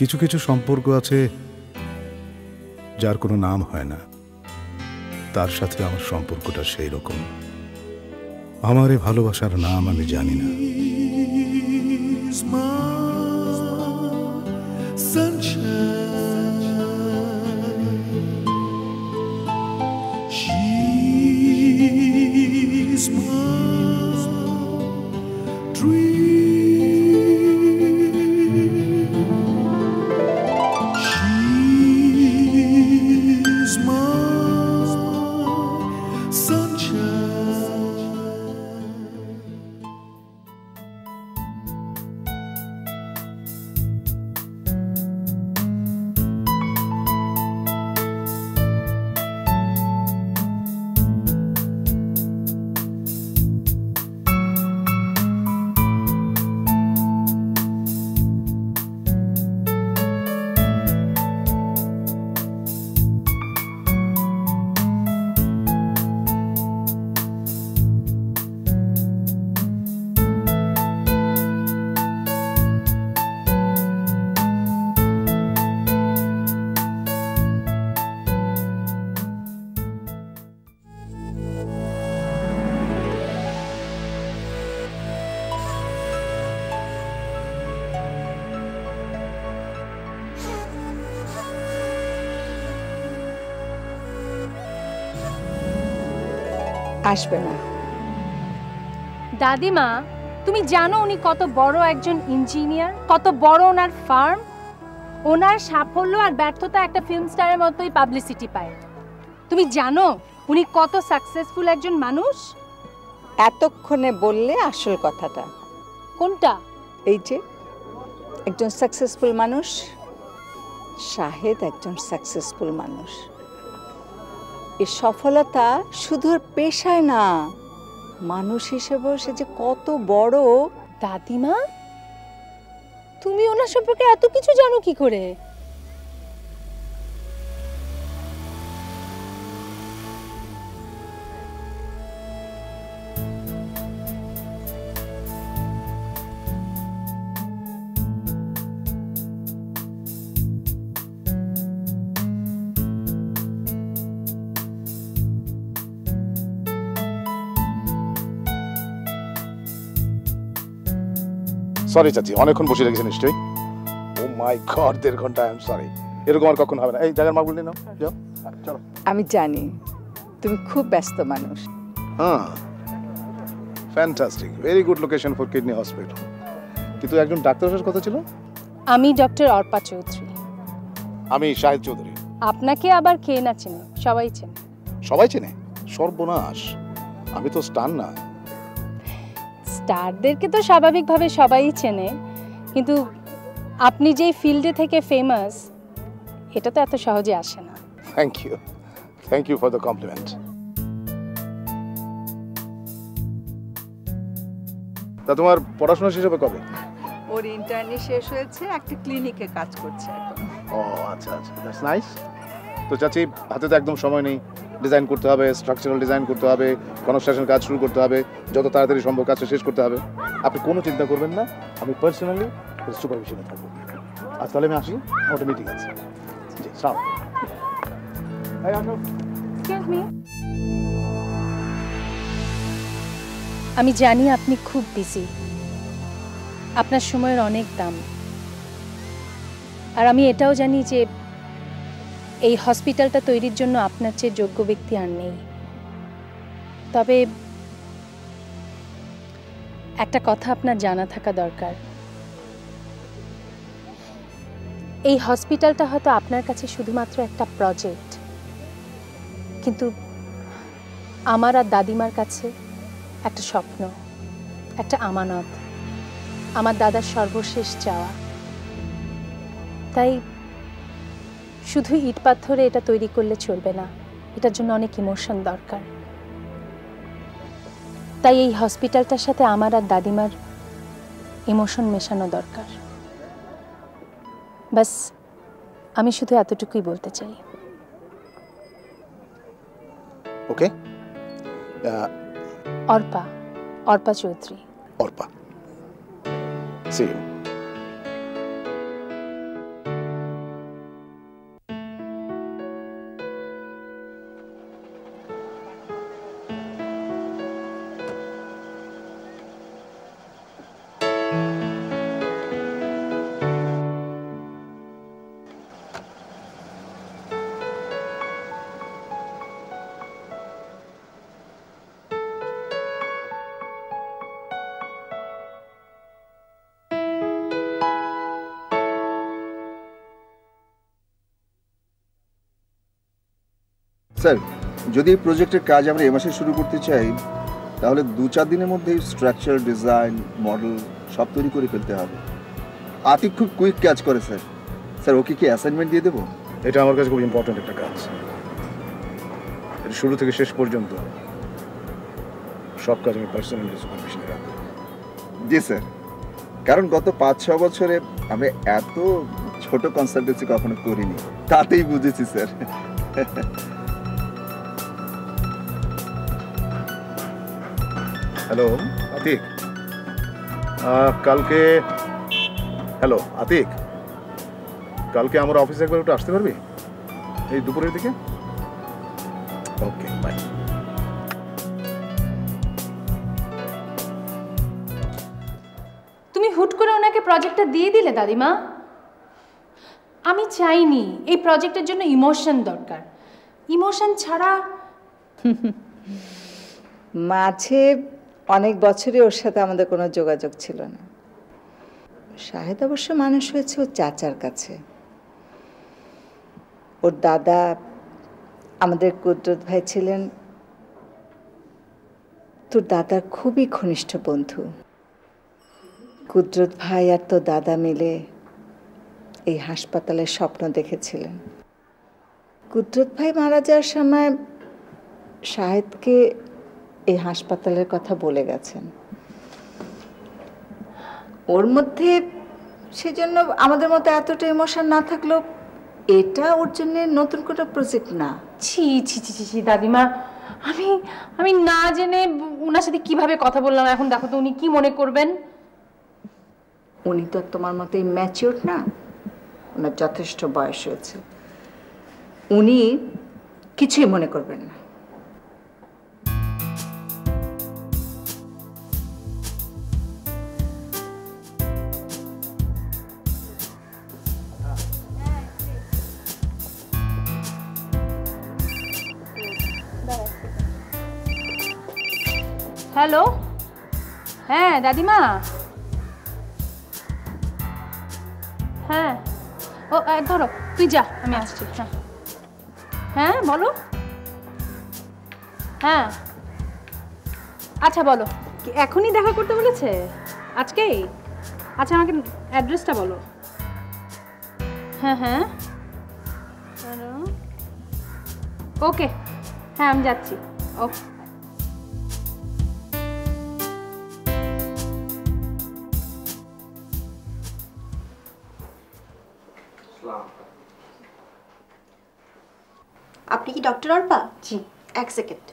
কিছু কিছু সম্পর্ক আছে যার কোনো নাম হয় না, তার সাথে আমার সম্পর্কটা সেই রকম। আমার এই ভালোবাসার নাম আমি জানি না। আসবে না। দাদিমা, তুমি জানো উনি কত বড় একজন ইঞ্জিনিয়ার, কত বড় ওনার ফার্ম। ওনার সাফল্য আর ব্যর্থতা একটা ফিল্ম স্টারের মতোই পাবলিসিটি পায়। তুমি জানো উনি কত সাকসেসফুল একজন মানুষ? এতক্ষণে বললে আসল কথাটা। কোনটা? এই যে একজন সাকসেসফুল মানুষ, শাহেদ একজন সাকসেসফুল মানুষ। এই সফলতা শুধু পেশায় না, মানুষ হিসেবেও সে যে কত বড়। দাদিমা, তুমি ওনার সম্পর্কে এত কিছু জানো কি করে? সরি চাচি, অনেকক্ষণ বসে রেখেছেন নিশ্চয়ই। ও মাই গড, 1.5 ঘন্টা। আই এম সরি, এরকম আর কখনো হবে না। এই জায়গার মাপগুলো নিয়ে নাও, যাও চলো। আমি জানি তুমি খুব ব্যস্ত মানুষ। হ্যাঁ, fantastic, very good location for kidney hospital. কিন্তু একজন ডাক্তার আসার কথা ছিল। আমি ডক্টর অর্পা চৌধুরী। আমি শাহিদ চৌধুরী। আপনাকে আবার কে না চেনে? সবাই চেনে। সবাই চেনে? সর্বনাশ, আমি তো স্টার না। স্টারদেরকে তো স্বাভাবিকভাবে সবাই চেনে, কিন্তু আপনি যেই ফিল্ডে থেকে ফেমাস, এটা তো এত সহজে আসে না। Thank you for the compliment. তা তোমার পড়াশোনা শেষ হবে কবে? ওর ইন্টার্নি শেষ হয়েছে, একটা ক্লিনিকে কাজ করছে এখন। ও আচ্ছা আচ্ছা, দ্যাটস নাইস। তো চাচি, হাতে তো একদম সময় নেই। ডিজাইন করতে হবে, স্ট্রাকচারাল ডিজাইন করতে হবে, কনস্ট্রাকশন কাজ শুরু করতে হবে, যত তাড়াতাড়ি সম্ভব কাজটা শেষ করতে হবে। আপনি কোনো চিন্তা করবেন না, আমি পার্সোনালি সুপারভিশনে থাকবো। আজ তাহলে আমি আসি, ওটা মিটিং আছে। জি, সালাম। আমি জানি আপনি খুব বিজি, আপনার সময়ের অনেক দাম। আর আমি এটাও জানি যে এই হসপিটালটা তৈরির জন্য আপনার চেয়ে যোগ্য ব্যক্তি আর নেই। তবে একটা কথা আপনার জানা থাকা দরকার। এই হসপিটালটা হয়তো আপনার কাছে শুধুমাত্র একটা প্রজেক্ট, কিন্তু আমার আর দাদিমার কাছে একটা স্বপ্ন, একটা আমানত, আমার দাদার সর্বশেষ চাওয়া। তাই শুধু ইট পাথরে এটা তৈরি করলে চলবে না, এটার জন্য অনেক ইমোশন দরকার। তাই এই হসপিটালটার সাথে আমার আর দাদিমার ইমোশন মেশানো দরকার। বাস আমি শুধু এতটুকুই বলতে চাই। Okay. Arpa Chowdhury. Arpa, see you. Sir, যদি এই প্রজেক্টের কাজ আমরা এ মাসে শুরু করতে চাই তাহলে 2-4 দিনের মধ্যেই স্ট্রাকচার, ডিজাইন, মডেল সব তৈরি করে ফেলতে হবে। আতিক খুব কুইক কাজ করে স্যার। স্যার, ওকে কি অ্যাসাইনমেন্ট দিয়ে দেবো? এটা আমার কাছে খুব ইম্পর্ট্যান্ট একটা কাজ। এটা শুরু থেকে শেষ পর্যন্ত সব কাজ আমি পার্সোনালি সুপারভিশনে রাখবো। জি স্যার, কারণ গত 5-6 বছরে আমরা এত ছোট কনসালটেন্সি কখনো করিনি, তাতেই বুঝেছি স্যার। হ্যালো আতিক, কালকে হ্যালো আতিক, কালকে আমার অফিসে একবার একটু আসতে পারবি এই দুপুরের দিকে? ওকে, বাই। তুমি হুট করে ওনাকে প্রজেক্টটা দিয়ে দিলে দাদিমা। আমি চাইনি, এই প্রজেক্টের জন্য ইমোশন দরকার। ইমোশন ছাড়া মাঝে অনেক বছরই ওর সাথে আমাদের কোনো যোগাযোগ ছিল না। শাহেদ অবশ্য মানুষ হয়েছে ওর চাচার কাছে। ওর দাদা আমাদের কুদরত ভাই ছিলেন তোর দাদার খুবই ঘনিষ্ঠ বন্ধু। কুদরত ভাই আর তোর দাদা মিলে এই হাসপাতালের স্বপ্ন দেখেছিলেন। কুদরত ভাই মারা যাওয়ার সময় শাহেদকে এই হাসপাতালের কথা বলে গেছেন। ওর মধ্যে সেজন্য আমাদের মতো এতটা ইমোশন না থাকলেও এটা ওর জন্য নতুন কোনো প্রজেক্ট না। ছি ছি ছি ছি দাদিমা, আমি আমি না জেনে ওনার সাথে কিভাবে কথা বললাম। এখন দেখো তো উনি কি মনে করবেন। উনি তো তোমার মতোই ম্যাচিওর না, ওনার যথেষ্ট বয়স হয়েছে, উনি কিছুই মনে করবেন না। হ্যালো, হ্যাঁ দাদিমা, হ্যাঁ ও ধরো তুই যা, আমি আসছি। হ্যাঁ হ্যাঁ বলো। হ্যাঁ আচ্ছা বলো, এখনই দেখা করতে বলেছে? আজকেই? আচ্ছা আমাকে অ্যাড্রেসটা বলো। হ্যাঁ হ্যাঁ ওকে, হ্যাঁ আমি যাচ্ছি। ওকে। আপনি কি ডক্টর অর্পা? জি। এক সেকেন্ড।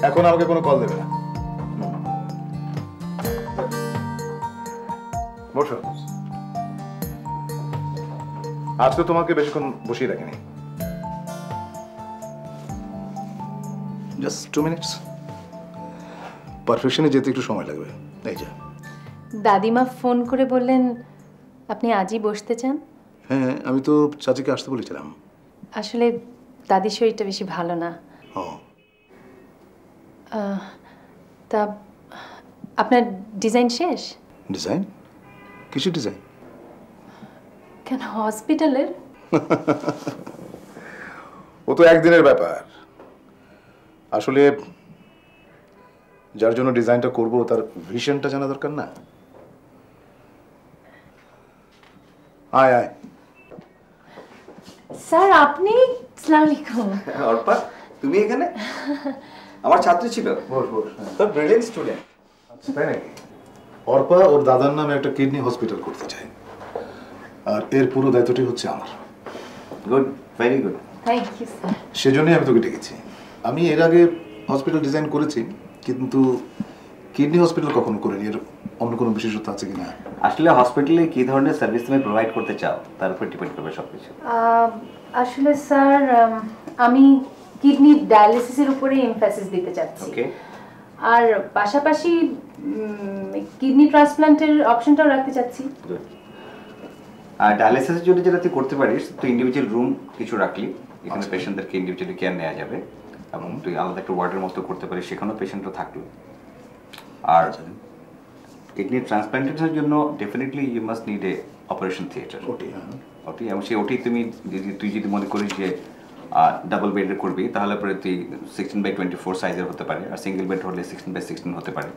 এখন আমাকে কোনো কল দেবে না। বসো। আজ তো তোমাকে বেশিক্ষণ বসিয়ে রাখিনি, জাস্ট 2 মিনিটস। পারফেকশনে যেতে একটু সময় লাগবে। এই যে দাদিমা ফোন করে বললেন আপনি আজই বসতে চান। হ্যাঁ, আমি তো চাচিকে আসতে বলেছিলাম। আসলে দাদির শরীরটা বেশি ভালো না। ও তা আপনার ডিজাইন শেষ? ডিজাইন? কিসের ডিজাইন? কেন, হসপিটালের? ও তো একদিনের ব্যাপার। আসলে যার জন্য ডিজাইনটা করব তার ভিশনটা জানা দরকার না? আয় আয়। স্যার আপনি? আসসালামু আলাইকুম। অর্পা, তুমি এখানে? আমার ছাত্রী ছিল। বস বস। তো ব্রিলিয়েন্ট স্টুডেন্ট। আচ্ছা, তাই নাকি? অর্পা ওর দাদার নামে একটা কিডনি হসপিটাল করতে চায়, আর এর পুরো দায়িত্বটি হচ্ছে আমার। Good, very good. Thank you sir. সেজন্যই আমি তোকে ডেকেছি। আমি এর আগে হসপিটাল ডিজাইন করেছি, কিন্তু কিডনি হসপিটাল কখনো করিনি। এর অন্য কোনো বিশেষত্ব আছে কিনা? আসলে হসপিটালে কি ধরনের সার্ভিস তুমি প্রোভাইড করতে চাও তার উপর ডিপেন্ড করবে সবকিছু। আসলে স্যার আমি কিডনি ডায়ালিসিসের উপরে এমফাসিস দিতে চাচ্ছি। ওকে। আর পাশাপাশি কিডনি ট্রান্সপ্ল্যান্টের অপশনটাও রাখতে চাচ্ছি। গুড। আর ডায়ালিসিসের জন্য যেটা তুই করতে পারিস, তুই ইন্ডিভিজুয়াল রুম কিছু রাখলি, এখানে পেশেন্টদেরকে ইন্ডিভিজুয়ালি কেয়ার নেওয়া যাবে, এবং তুই আলাদা একটা ওয়ার্ডের মতো করতে পারিস, সেখানেও পেশেন্টরা থাকলো। আর কিডনি ট্রান্সপ্ল্যান্টেশনের জন্য definitely you must need a operation theatre. OT, এবং সেই ওটি তুই যদি মনে করিস যে ডাবল বেডের করবি, তাহলে পরে তুই 16x24 সাইজের হতে পারে, আর সিঙ্গেল বেড হলে 16x16 হতে পারে।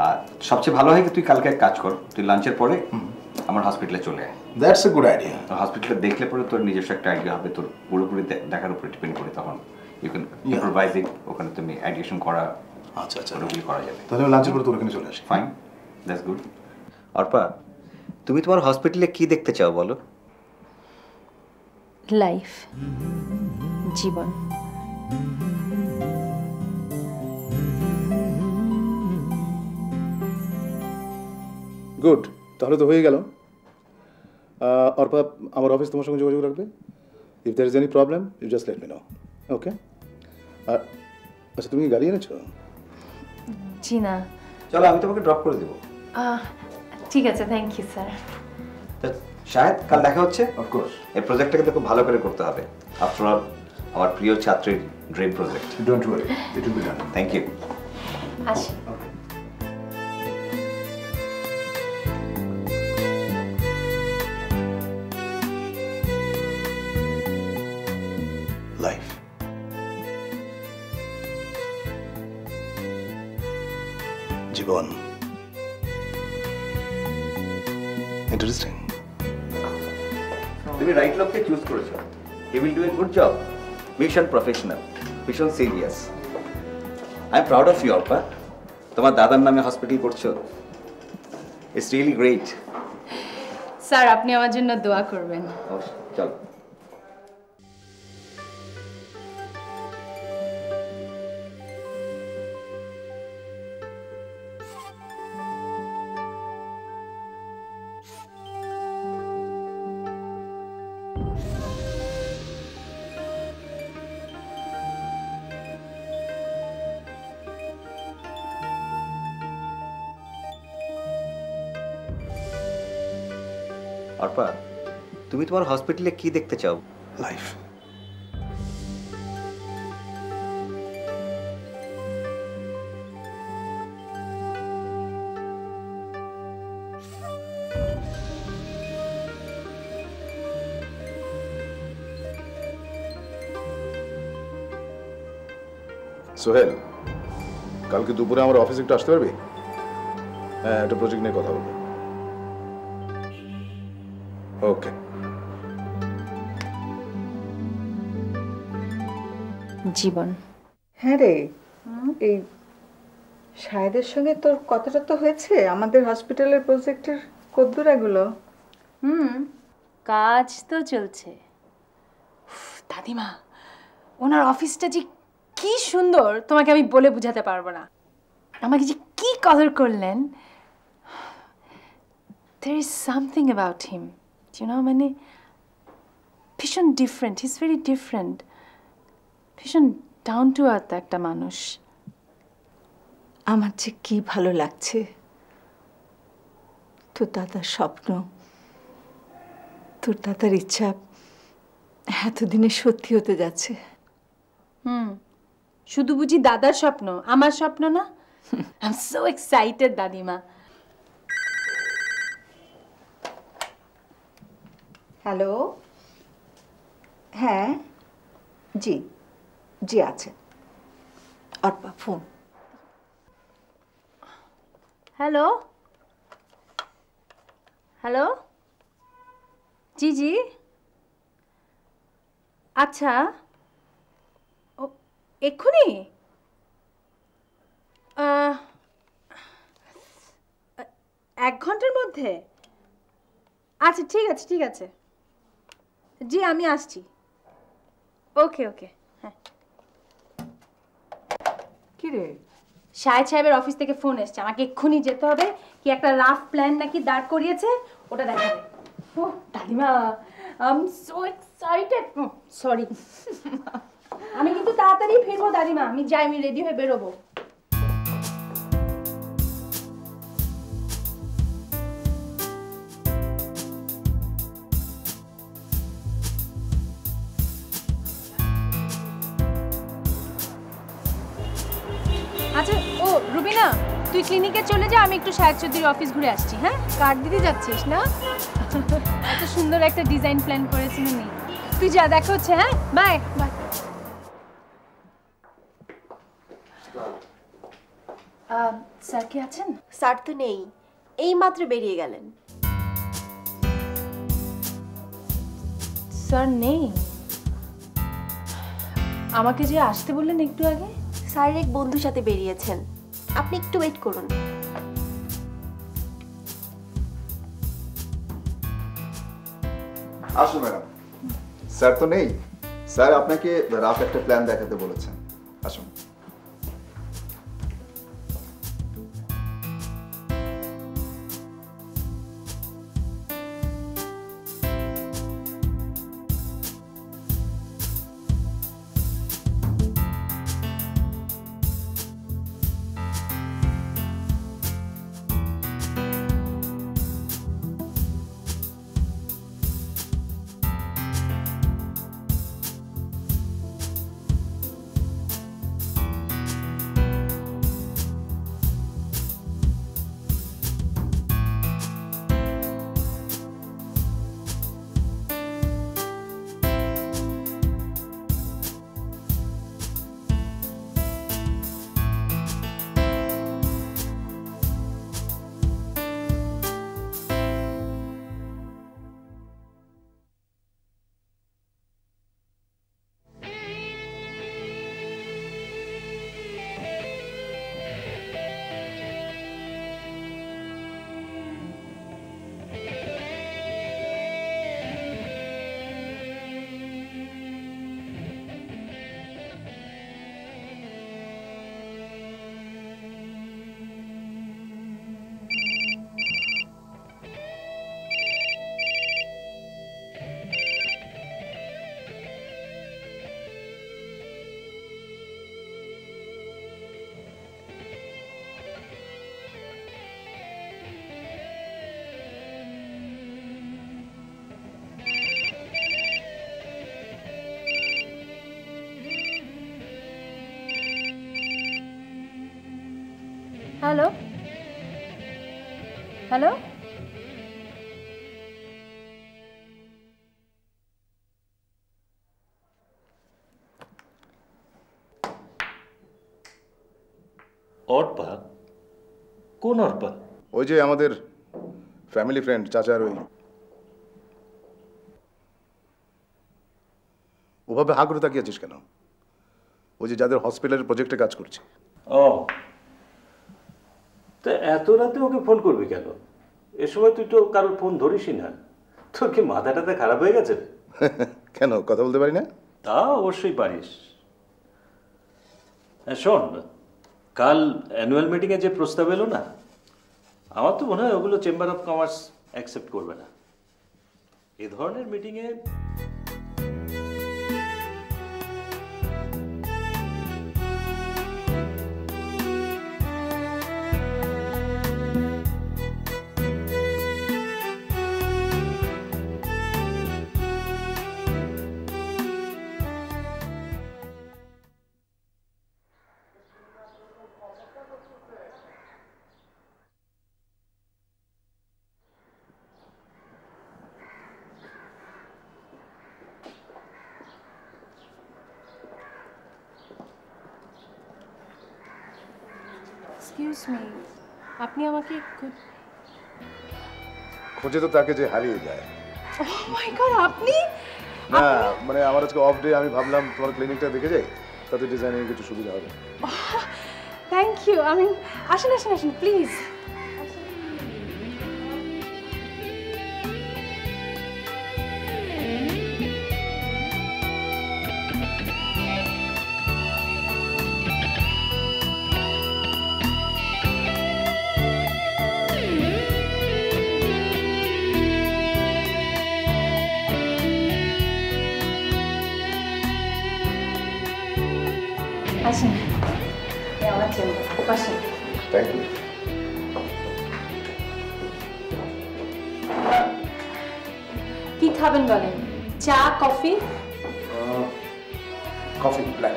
আর সবচেয়ে ভালো হয় কি তুই কালকে এক কাজ কর, তুই লাঞ্চের পরে আমার হসপিটালে চলে আয়। That's a good idea. হসপিটালে দেখলে পরে তোর নিজস্ব একটা আইডিয়া হবে, তোর পুরোপুরি দেখার উপরে ডিপেন্ড করে তখন ইউ ক্যান ইম্প্রোভাইজ ইট, ওখানে তুমি অ্যাডিশন করা, আচ্ছা আচ্ছা, পুরোপুরি করা যাবে। তাহলে আমি লাঞ্চের পরে তোর এখানে চলে আসি। Fine, that's good. অর্পা, তুমি তোমার হসপিটালে কি দেখতে চাও বলো? লাইফ, জীবন। গুড, তাহলে তো হয়ে গেল। অর্পা, আমার অফিস তোমার সঙ্গে যোগাযোগ রাখবে। If there is any problem you just let me know. Okay? আচ্ছা, তুমি কি গাড়ি এনেছো? জি না। চলো আমি তোমাকে ড্রপ করে দেবো। ঠিক আছে, থ্যাংক ইউ স্যার। শাহেদ, কাল দেখা হচ্ছে। অফকোর্স। এই প্রজেক্টটাকে তো খুব ভালো করে করতে হবে। আফটার অল আমার প্রিয় ছাত্রীর dream project. Don't worry, it will be done. Thank you. আসি। লাইফ, জীবন। ইন্টারেস্টিং। তুমি রাইট লোককে চুজ করেছো। He will do a good job. Mission professional, ভীষণ serious. I am proud of you Arpa. তোমার দাদার নামে হসপিটাল করছো, ইটস রিয়েলি গ্রেট। স্যার আপনি আমার জন্য দোয়া করবেন। চলো। অর্পা, তুমি তোমার হসপিটালে কি দেখতে চাও? লাইফ। সোহেল, কালকে দুপুরে আমার অফিসে একটু আসতে পারবি? হ্যাঁ, একটা প্রজেক্ট নিয়ে কথা বলবো। ওকে। জীবন। হ্যাঁ রে, এই শাহেদের সঙ্গে তোর কথাটা তো হয়েছে আমাদের হসপিটালের প্রজেক্টের কদ্দুর এগুলো? কাজ তো চলছে। দাদিমা, ওনার অফিসটা যে কি সুন্দর তোমাকে আমি বলে বোঝাতে পারবো না। আমাকে যে কি কদর করলেন। There is something about him, you know, মানে ভীষণ different, he is very different, ভীষণ ডাউন টু আর্থ একটা মানুষ। আমার যে কি ভালো লাগছে, তোর দাদার স্বপ্ন, তোর দাদার ইচ্ছা এতদিনে সত্যি হতে যাচ্ছে। শুধু বুঝি দাদার স্বপ্ন, আমার স্বপ্ন না? আই এম সো এক্সাইটেড দাদিমা। হ্যালো, হ্যাঁ, জি জি আছে। অর্পা ফোন। হ্যালো হ্যালো, জি জি, আচ্ছা, ও এক্ষুনি? এক ঘন্টার মধ্যে? আচ্ছা ঠিক আছে ঠিক আছে, জি আমি আসছি। ওকে ওকে, হ্যাঁ। কি রে? শাহেদ সাহেবের অফিস থেকে ফোন এসছে, আমাকে এক্ষুনি যেতে হবে। কি একটা রাফ প্ল্যান নাকি দাঁড় করিয়েছে, ওটা দেখাবে। ও দাদিমা, I am so excited. Sorry, আমি কিন্তু তাড়াতাড়ি ফিরবো দাদিমা, আমি যাই, আমি রেডি হয়ে বেরোবো। আচ্ছা ও রুবিনা, তুই ক্লিনিকে চলে যা, আমি একটু শাহেদ চৌধুরীর অফিস ঘুরে আসছি। হ্যাঁ, কার্ড দিতে যাচ্ছিস না? এত সুন্দর একটা ডিজাইন প্ল্যান করেছি নি, তুই যা, দেখা হচ্ছে। হ্যাঁ, বাই বাই। স্যার কি আছেন? স্যার তো নেই, এইমাত্র বেরিয়ে গেলেন। স্যার নেই? আমাকে যে আসতে বললেন একটু আগে। স্যার এক বন্ধুর সাথে বেরিয়েছেন, আপনি একটু ওয়েট করুন। আসুন ম্যাডাম। স্যার তো নেই, স্যার আপনাকে রাফ একটা প্ল্যান দেখাতে বলেছেন। আসুন। Hello hello, Arpa? কোন অর্পা? ওই যে আমাদের ফ্যামিলি ফ্রেন্ড, চাচার ওই। ওভাবে হা করে তাকিয়েছিস কেন? ওই যে যাদের হসপিটালের প্রজেক্টে কাজ করছে। ও, তা এত রাতে ওকে ফোন করবি কেন? এ সময় তুই তো কারোর ফোন ধরিসই না। তোর কি মাথাটাতে খারাপ হয়ে গেছে? কেন, কথা বলতে পারি না? তা অবশ্যই পারিস। শোন, কাল অ্যানুয়াল মিটিংয়ে যে প্রস্তাব এলো না, আমার তো মনে হয় ওগুলো চেম্বার অফ কমার্স অ্যাকসেপ্ট করবে না। এ ধরনের মিটিংয়ে এক্সকিউজ মি, আপনি আমাকে খোঁজে তো তাকে যে হারিয়ে যায়। ওহ মাই গড, আপনি? না মানে আমার আজকে অফ ডে, আমি ভাবলাম তোমার ক্লিনিকটা দেখে যাই, তাতে ডিজাইনিং কিছু সুবিধা হবে। Thank you. আমি আসেন আসেন আসেন প্লিজ। আসেন, আমার চেম্বার আসেন। Thank you. কি খাবেন বলেন? চা, কফি? Coffee black.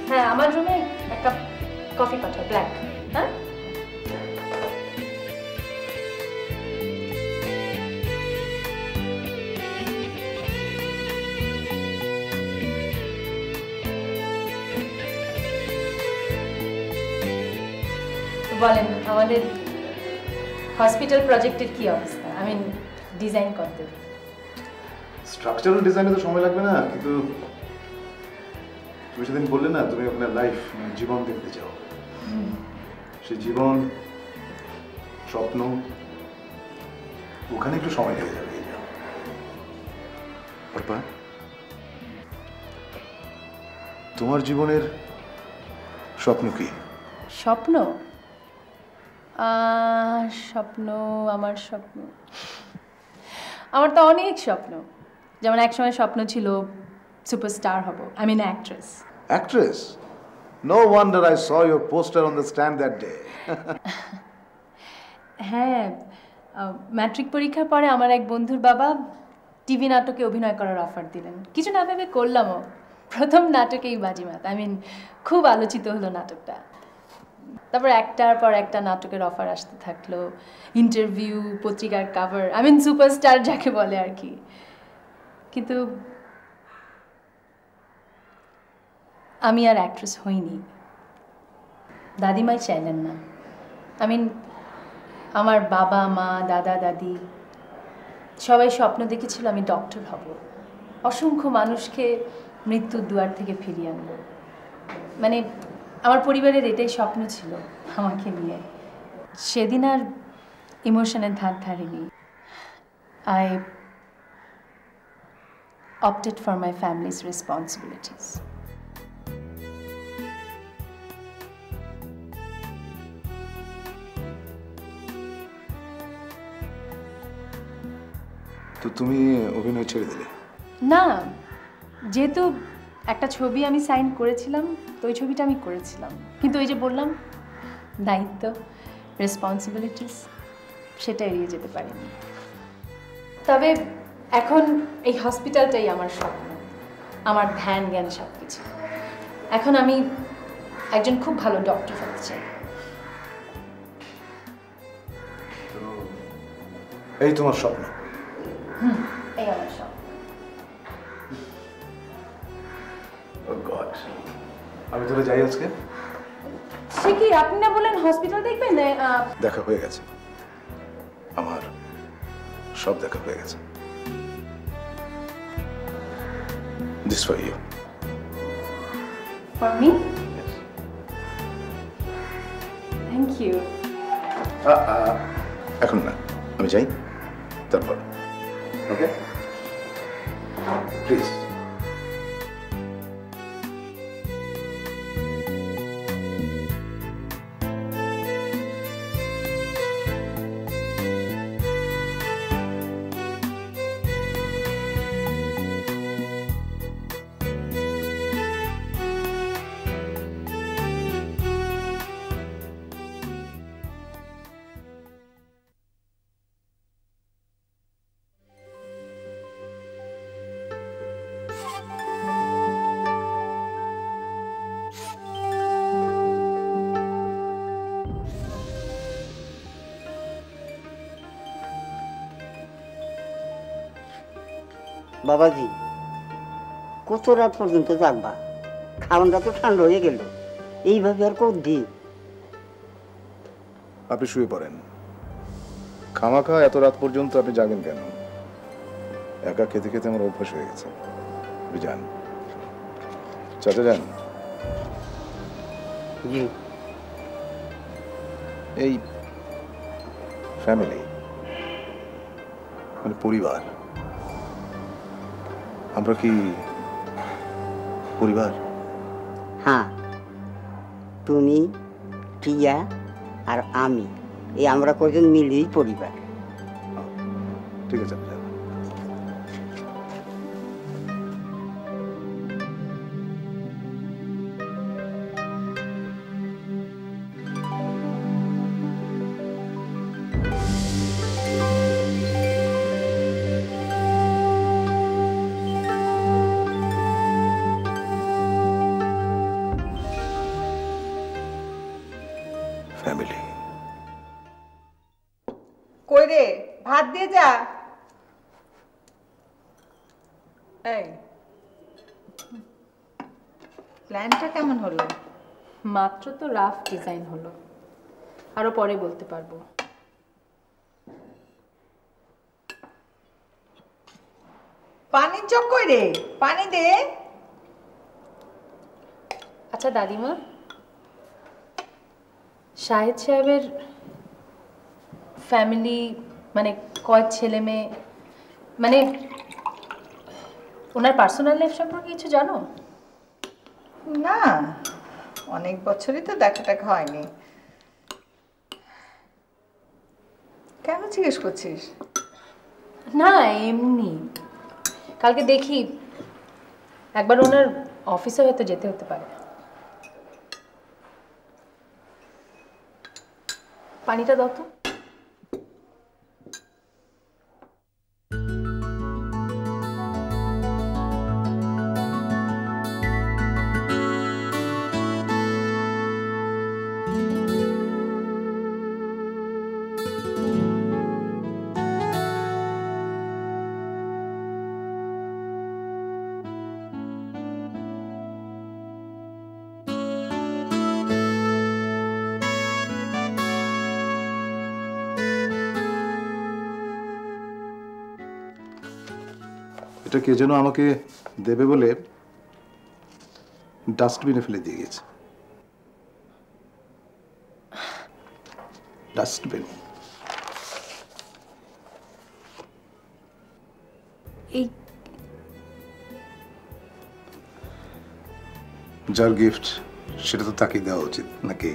হ্যাঁ, আমার রুমে এক কাপ কফি পাঠাও, ব্ল্যাক। হ্যাঁ, বলেন আমাদের হসপিটাল প্রজেক্টের কি অবস্থা? আই মিন ডিজাইন করতে। স্ট্রাকচারাল ডিজাইনে তো সময় লাগবে না, কিন্তু তুমি সেদিন বললে না তুমি আপনার লাইফ মানে জীবন দেখতে চাও, সেই জীবন স্বপ্ন ওখানে একটু সময় লেগে যাবে। অর্পা, তোমার জীবনের স্বপ্ন কি? স্বপ্ন? স্বপ্ন, আমার স্বপ্ন, আমার তো অনেক স্বপ্ন। যেমন একসময় স্বপ্ন ছিল সুপারস্টার হব, I mean actress. Actress? No wonder I saw your poster on the stand that day. হ্যাঁ, ম্যাট্রিক পরীক্ষার পরে আমার এক বন্ধুর বাবা টিভি নাটকে অভিনয় করার অফার দিলেন। কিছু না ভেবে করলামও। প্রথম নাটকেই বাজিমাত, আই মিন খুব আলোচিত হলো নাটকটা। তারপর একটার পর একটা নাটকের অফার আসতে থাকলো, ইন্টারভিউ, পত্রিকার কভার, আই মিন সুপারস্টার যাকে বলে আর কি। কিন্তু আমি আর অ্যাক্ট্রেস হইনি। দাদিমাই চাইলেন না। আই মিন আমার বাবা মা, দাদা দাদি সবাই স্বপ্ন দেখেছিল আমি ডক্টর হব, অসংখ্য মানুষকে মৃত্যুর দুয়ার থেকে ফিরিয়ে আনব। মানে আমার পরিবারের এটাই স্বপ্ন ছিল আমাকে নিয়ে। সেদিন আর ইমোশনের ধার ধারিনি। I opted for my family's responsibilities. তো তুমি অভিনয় ছেড়ে দিলে? না, যেহেতু একটা ছবি আমি সাইন করেছিলাম, তো ওই ছবিটা আমি করেছিলাম। কিন্তু ওই যে বললাম দায়িত্ব, রেসপন্সিবিলিটিস, সেটা এড়িয়ে যেতে পারিনি। তবে এখন এই হসপিটালটাই আমার স্বপ্ন, আমার ধ্যান জ্ঞান সব কিছু। এখন আমি একজন খুব ভালো ডক্টর হতে চাই। এই তোমার স্বপ্ন? এই আমার স্বপ্ন। ও গড, আমি তাহলে যাই আজকে? সে কি, আপনি না বলেন হসপিটাল দেখবেন? দেখা হয়ে গেছে, আমার সব দেখা হয়ে গেছে। This for you. For me? Yes. Thank you. এখন না, আমি যাই, তারপর। ওকে, প্লিজ। বাবাজি, কত রাত পর্যন্ত জাগবা? খাওয়ানটা তো ঠান্ডা হয়ে গেল। এইভাবে আর করবি? আপনি শুয়ে পড়েন। খামাখা এত রাত পর্যন্ত আপনি জাগেন কেন? একা খেতে খেতে আমার অভ্যাস হয়ে গেছে। আপনি যান, চাচা যান। জি। এই ফ্যামিলি মানে পরিবার, আমরা কি পরিবার? হ্যাঁ, তুমি, টিয়া আর আমি, এই আমরা কয়জন মিলেই পরিবার। ঠিক আছে, আপনি যান। ফ্যামিলি। কই রে, ভাত দিয়ে যা। এই প্ল্যানটা কেমন হলো? মাত্র তো রাফ ডিজাইন হলো, আরো পরে বলতে পারবো। পানির জগ কই রে, পানি দে। আচ্ছা দাদিমা, শাহেদ সাহেবের ফ্যামিলি মানে কয় ছেলে মেয়ে, মানে ওনার পার্সোনাল লাইফ সম্পর্কে কিছু জানো? না, অনেক বছরই তো দেখা হয়নি। কেন জিজ্ঞেস করছিস? না এমনি, কালকে দেখি একবার ওনার অফিসে হয়তো যেতে হতে পারে। পানিটা দাও তো। এটা কে যেন আমাকে দেবে বলে ডাস্টবিনে ফেলে দিয়ে গেছে। ডাস্টবিন। এই যার গিফট সেটা তো তাকে দেওয়া উচিত নাকি?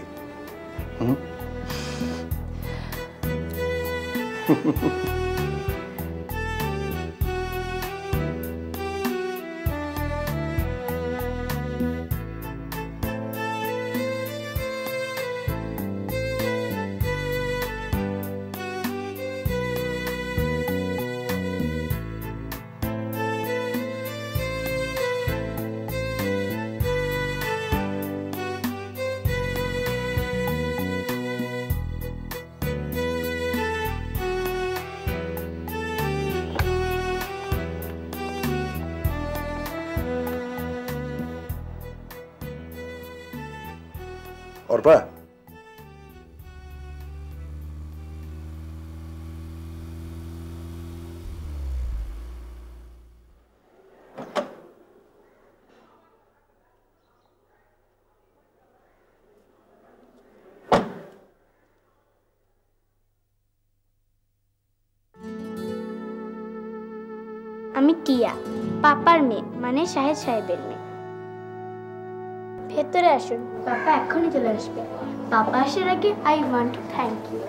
অর্পা, আমি টিয়া, পাপার মেয়ে, মানে শাহেদ সাহেবের মেয়ে। ভেতরে আসুন, পাপা এখনই চলে আসবে। পাপা আসার আগে I want to thank you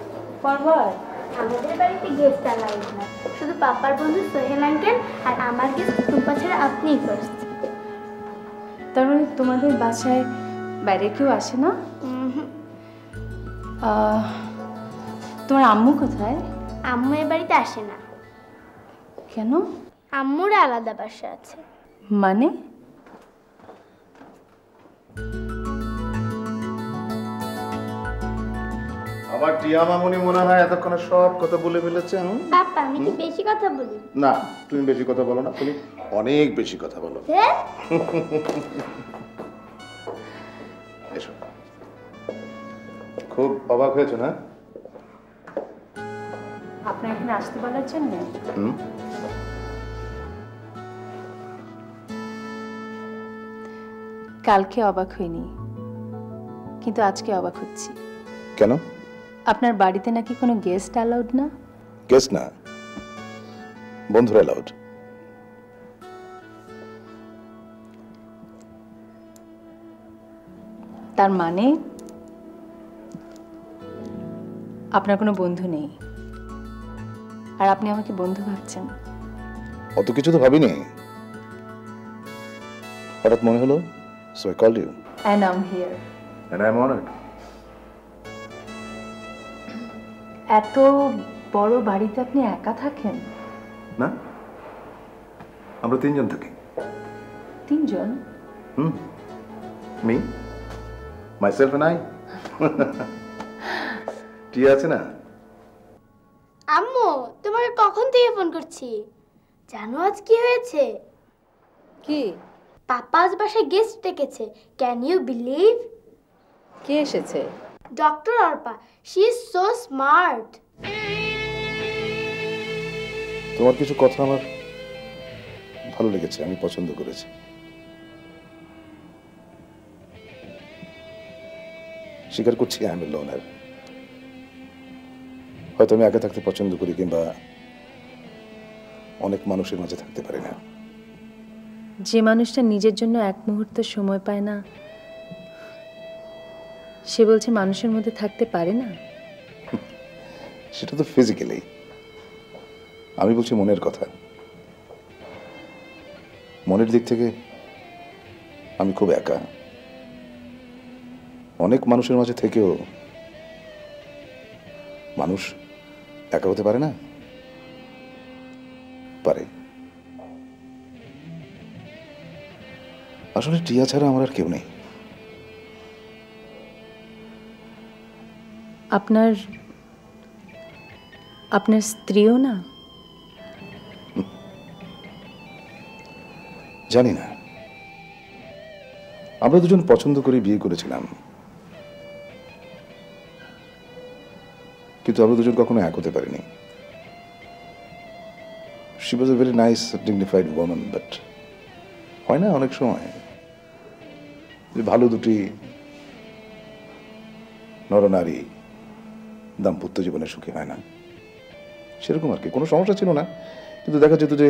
for what? আমাদের বাড়িতে গেস্ট অ্যালাউড না, শুধু পাপার বন্ধু সোহেল আঙ্কেল আর আমার গেস্ট টুম্পা ছাড়া আপনিই ফার্স্ট। তার মানে তোমাদের বাসায় বাইরে কেউ আসে না? তোমার আম্মু কোথায়? আম্মু এ বাড়িতে আসে না। কেন? আম্মুর আলাদা বাসা আছে। মানে? আমার টিয়া মামুনি মনে হয় এতক্ষণে সব কথা বলে ফেলেছে। পাপা আমি কি বেশি কথা বলি? না, তুমি বেশি কথা বলো না, তুমি অনেক বেশি কথা বলো। এসো। খুব অবাক হয়েছো না? আপনার এখানে আসতে বলার জন্য? কালকে অবাক হইনি, কিন্তু আজকে অবাক হচ্ছি। কেন? আপনার বাড়িতে নাকি কোনো গেস্ট অ্যালাউড না? গেস্ট না, বন্ধুরা অ্যালাউড। তার মানে আপনার কোনো বন্ধু নেই, আর আপনি আমাকে বন্ধু ভাবছেন? অত কিছু তো ভাবিনি, হঠাৎ মনে হলো, so I called you. And I'm here. And I'm honored. এত বড় বাড়িতে আপনি একা থাকেন? না, আমরা তিনজন থাকি। তিনজন? Me, myself and I. টিয়া আছে না? আম্মু, তোমাকে কখন থেকে ফোন করছি, জানো আজ কি হয়েছে? কি? পাপা আজ বাসায় গেস্ট ডেকেছে। Can you believe? কে এসেছে? Doctor Arpa. She is so smart. তোমার কিছু কথা আমার ভালো লেগেছে, আমি পছন্দ করেছি। স্বীকার করছি আই এম এ লোনার। হয়তো আমি একা থাকতে পছন্দ করি, কিংবা অনেক মানুষের মাঝে থাকতে পারি না। যে মানুষটা নিজের জন্য এক মুহূর্ত সময় পায় না, সে বলছে মানুষের মধ্যে থাকতে পারে না। সেটা তো ফিজিক্যালি, আমি বলছি মনের কথা। মনের দিক থেকে আমি খুব একা। অনেক মানুষের মাঝে থেকেও মানুষ একা হতে পারে না? পারে। আসলে টিয়া ছাড়া আমার আর কেউ নেই। আপনার স্ত্রীও না? জানি না, আমরা দুজন পছন্দ করে বিয়ে করেছিলাম, কিন্তু আমরা দুজন কখনো এক হতে পারিনি। She was a very nice, dignified woman, but হয় না অনেক সময় যে ভালো দুটি নরনারী দাম্পত্য জীবনে সুখী হয় না, সেরকম আর কি। কোনো সমস্যা ছিল না, কিন্তু দেখা যেত যে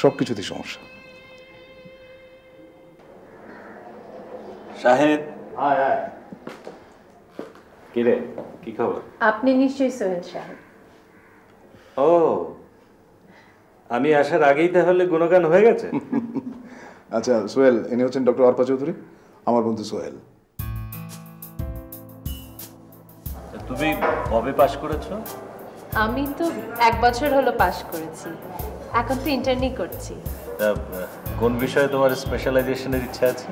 সবকিছুতেই সমস্যা। শাহেদ, কি রে, কি খবর? আপনি নিশ্চয়ই সোহেল সাহেব। ও, আমি আসার আগেই তাহলে গুণগান হয়ে গেছে। আচ্ছা সোহেল, ইনি হচ্ছেন ডক্টর অর্পা চৌধুরী, আমার বন্ধু সোহেল। তুমি কবে পাশ করেছো? আমি তো 1 বছর হলো পাশ করেছি, এখন তো ইন্টার্নি করছি। তা কোন বিষয়ে তোমার স্পেশালাইজেশনের ইচ্ছা আছে?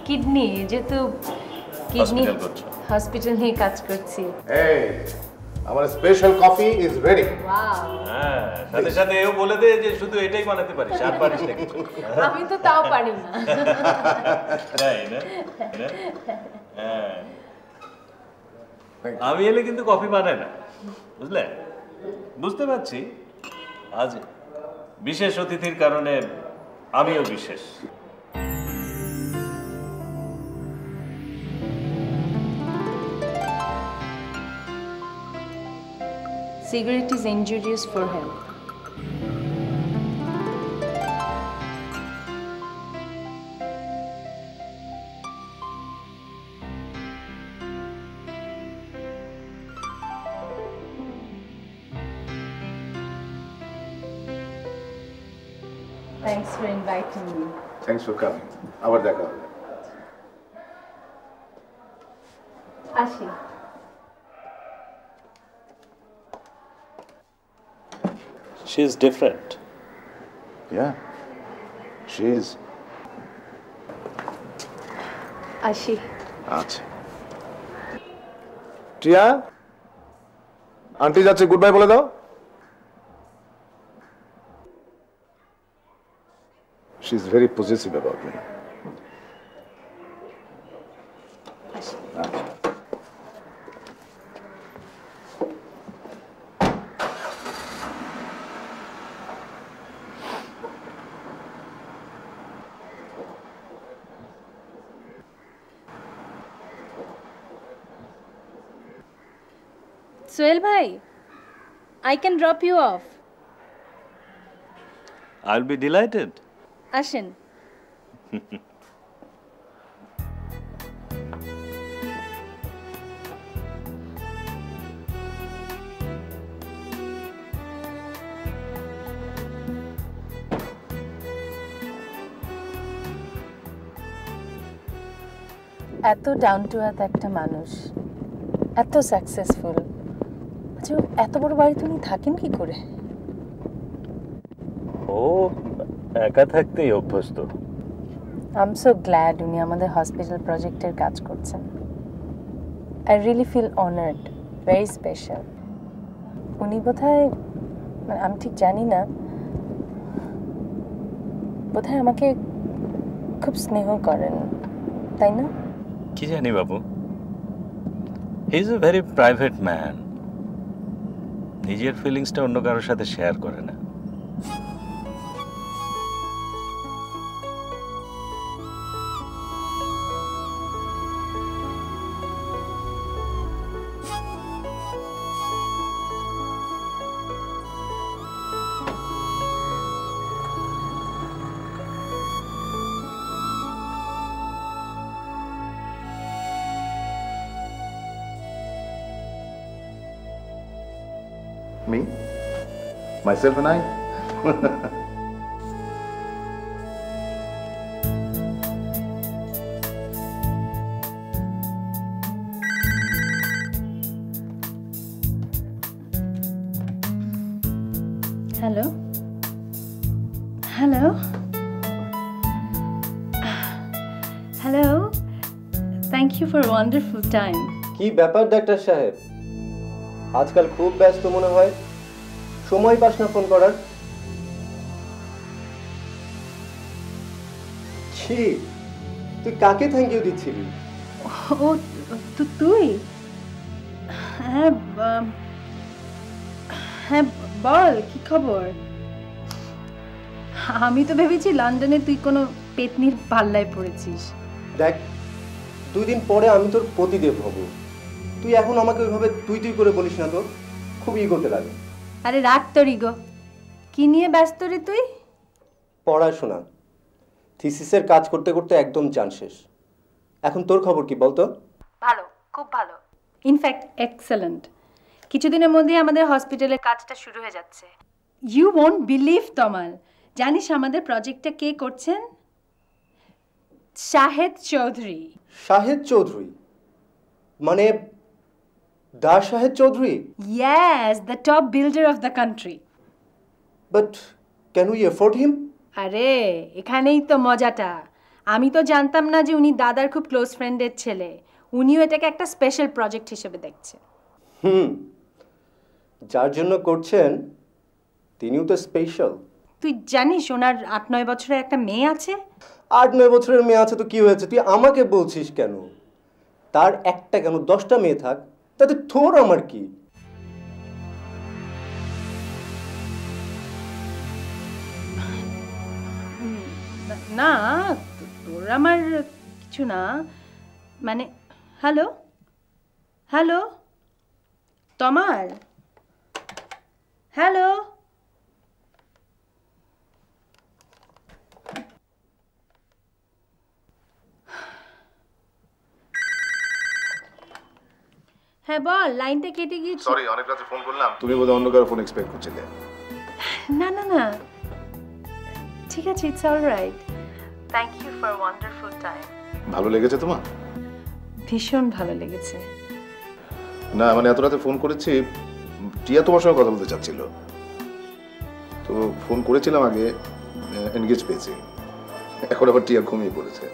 কিডনি, যেহেতু কিডনি হসপিটাল করছো। হসপিটাল নিয়ে কাজ করছি। এই আমার special coffee is ready. Wow, হ্যাঁ, সাথে সাথে এও বলে দে যে শুধু এটাই বানাতে পারিস, আর পারিস না কিছু। আমি তো তাও পারি না। তাই না? হ্যাঁ, আমি এলে কিন্তু কফি বানাই না, বুঝলে? বুঝতে পারছি আজ বিশেষ অতিথির কারণে আমিও বিশেষ। Cigarette is injurious for health. Thanks for inviting me. Thanks for coming. আবার দেখা হবে। আসি। She is different. Yeah, she is. আসি। আচ্ছা টিয়া, আন্টি যাচ্ছে, গুড বাই বলে দাও। She is very possessive about me. আসি। সোহেল ভাই, I can drop you off. I'll be delighted. আসেন। এত ডাউন টু আর্থ একটা মানুষ, এত সাকসেসফুল, আচ্ছা এত বড় বাড়িতে উনি থাকেন কি করে? ও একা থাকতেই অভ্যস্ত। আই এম সো গ্ল্যাড উনি আমাদের হসপিটাল প্রজেক্টের কাজ করছেন। I really feel honoured, very special. উনি বোধহয়, মানে আমি ঠিক জানি না, বোধহয় আমাকে খুব স্নেহ করেন, তাই না? কি জানি বাবু, he is a very private man. নিজের ফিলিংসটা অন্য কারোর সাথে শেয়ার করে না। Me? Myself and I? Hello? Hello? Hello? Thank you for a wonderful time. কি ব্যাপার ডাক্তার সাহেব, আজকাল খুব ব্যস্ত মনে হয়, সময় পাস না ফোন করার? ছি, তুই কাকে থ্যাংক ইউ দিচ্ছিলি? ও তুই? হ্যাঁ হ্যাঁ, বল কি খবর? আমি তো ভেবেছি লন্ডনে তুই কোনো পেতনির পাল্লায় পড়েছিস। দেখ, 2 দিন পরে আমি তোর পতিদেব হব। তুই এখন আমাকে ওইভাবে তুই তুই করে বলিস না তো, খুব ইগোতে লাগে। আরে রাখ তোর ইগো। কি নিয়ে ব্যস্ত রে তুই? পড়াশোনা, থিসিসের কাজ করতে করতে একদম জান শেষ। এখন তোর খবর কি বলতো? ভালো, খুব ভালো, ইনফ্যাক্ট এক্সেলেন্ট। কিছুদিনের মধ্যেই আমাদের হসপিটালের কাজটা শুরু হয়ে যাচ্ছে। ইউ ওয়ন্ট বিলিভ তমাল, জানিস আমাদের প্রজেক্টটা কে করছেন? শাহেদ চৌধুরী। শাহেদ চৌধুরী মানে দা Shahed Chowdhury? Yes, the top builder of the country. But can we afford him? আরে এখানেই তো মজাটা। আমি তো জানতাম না যে উনি দাদার খুব ক্লোজ ফ্রেন্ডের ছেলে। উনিও এটাকে একটা স্পেশাল প্রজেক্ট হিসেবে দেখছে। যার জন্য করছেন তিনিও তো স্পেশাল। তুই জানিস ওনার 8-9 বছরের একটা মেয়ে আছে? 8-9 বছরের মেয়ে আছে তো কি হয়েছে, তুই আমাকে বলছিস কেন? তার একটা কেন 10টা মেয়ে থাক, তাতে তোর আমার কি? না, তোর আমার কিছু না, মানে হ্যালো হ্যালো তমাল, হ্যালো। হ্যাঁ বল, লাইনটা কেটে গিয়েছে। সরি, অনেক রাতে ফোন করলাম, তুমি বোধহয় অন্য কারো ফোন এক্সপেক্ট করছিলে। না না না, ঠিক আছে, it's alright. Thank you for wonderful time. ভালো লেগেছে তোমার? ভীষণ ভালো লেগেছে। না মানে এত রাতে ফোন করেছি, টিয়া তোমার সঙ্গে কথা বলতে চাচ্ছিল, তো ফোন করেছিলাম আগে, এনগেজ পেয়েছি, এখন আবার টিয়া ঘুমিয়ে পড়েছে।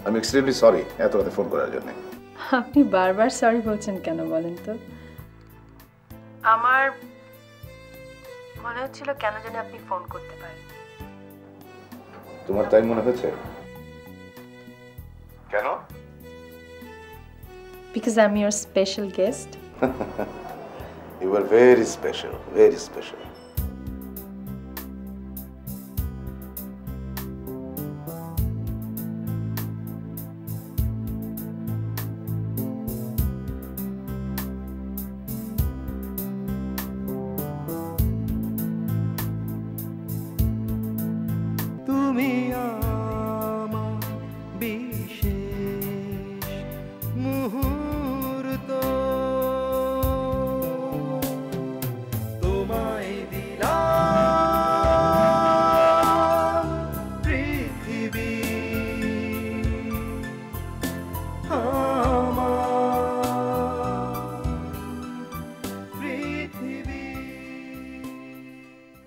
আমি এক্সট্রিমলি সরি এত রাতে ফোন করার জন্য। আপনি বারবার সরি বলছেন কেন বলেন তো? আমার মনে হচ্ছিল কেন জানি আপনি ফোন করতে পারেন। তোমার তাই মনে হয়েছে? কেন? Because I'm your special guest. You are very special, very special. তুমি আমার বিশেষ মুহূর্ত তোমায় দিলাম পৃথিবী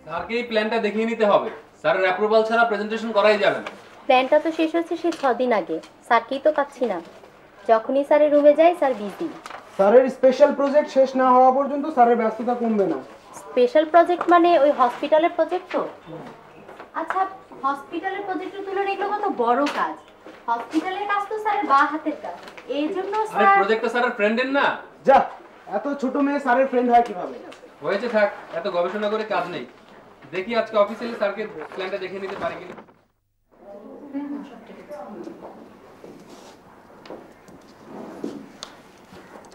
স্যারকে এই প্ল্যানটা দেখিয়ে নিতে হবে। স্যারের অ্যাপ্রুভাল ছাড়া প্রেজেন্টেশন করাই যাবে না। প্ল্যানটা তো শেষ হচ্ছে সেই 6 দিন আগে, স্যারকেই তো পাচ্ছি না। যখনই স্যারের রুমে যাই স্যার বিজি। স্যারের স্পেশাল প্রজেক্ট শেষ না হওয়া পর্যন্ত স্যারের ব্যস্ততা কমবে না। স্পেশাল প্রজেক্ট মানে ওই হসপিটালের প্রজেক্ট তো? আচ্ছা, হসপিটালের প্রজেক্টের তুলনায় এগুলো কত বড় কাজ। হসপিটালের কাজ তো স্যারের বাঁ হাতের কাজ, এই জন্য আরে প্রজেক্টটা স্যারের ফ্রেন্ডের না। যা, এত ছোট মেয়ে স্যারের ফ্রেন্ড হয় কিভাবে? হয়েছে, থাক, এত গবেষণা করে কাজ নেই। দেখি আজকে অফিসিয়ালি স্যারকে প্ল্যানটা দেখিয়ে নিতে পারি কিনা।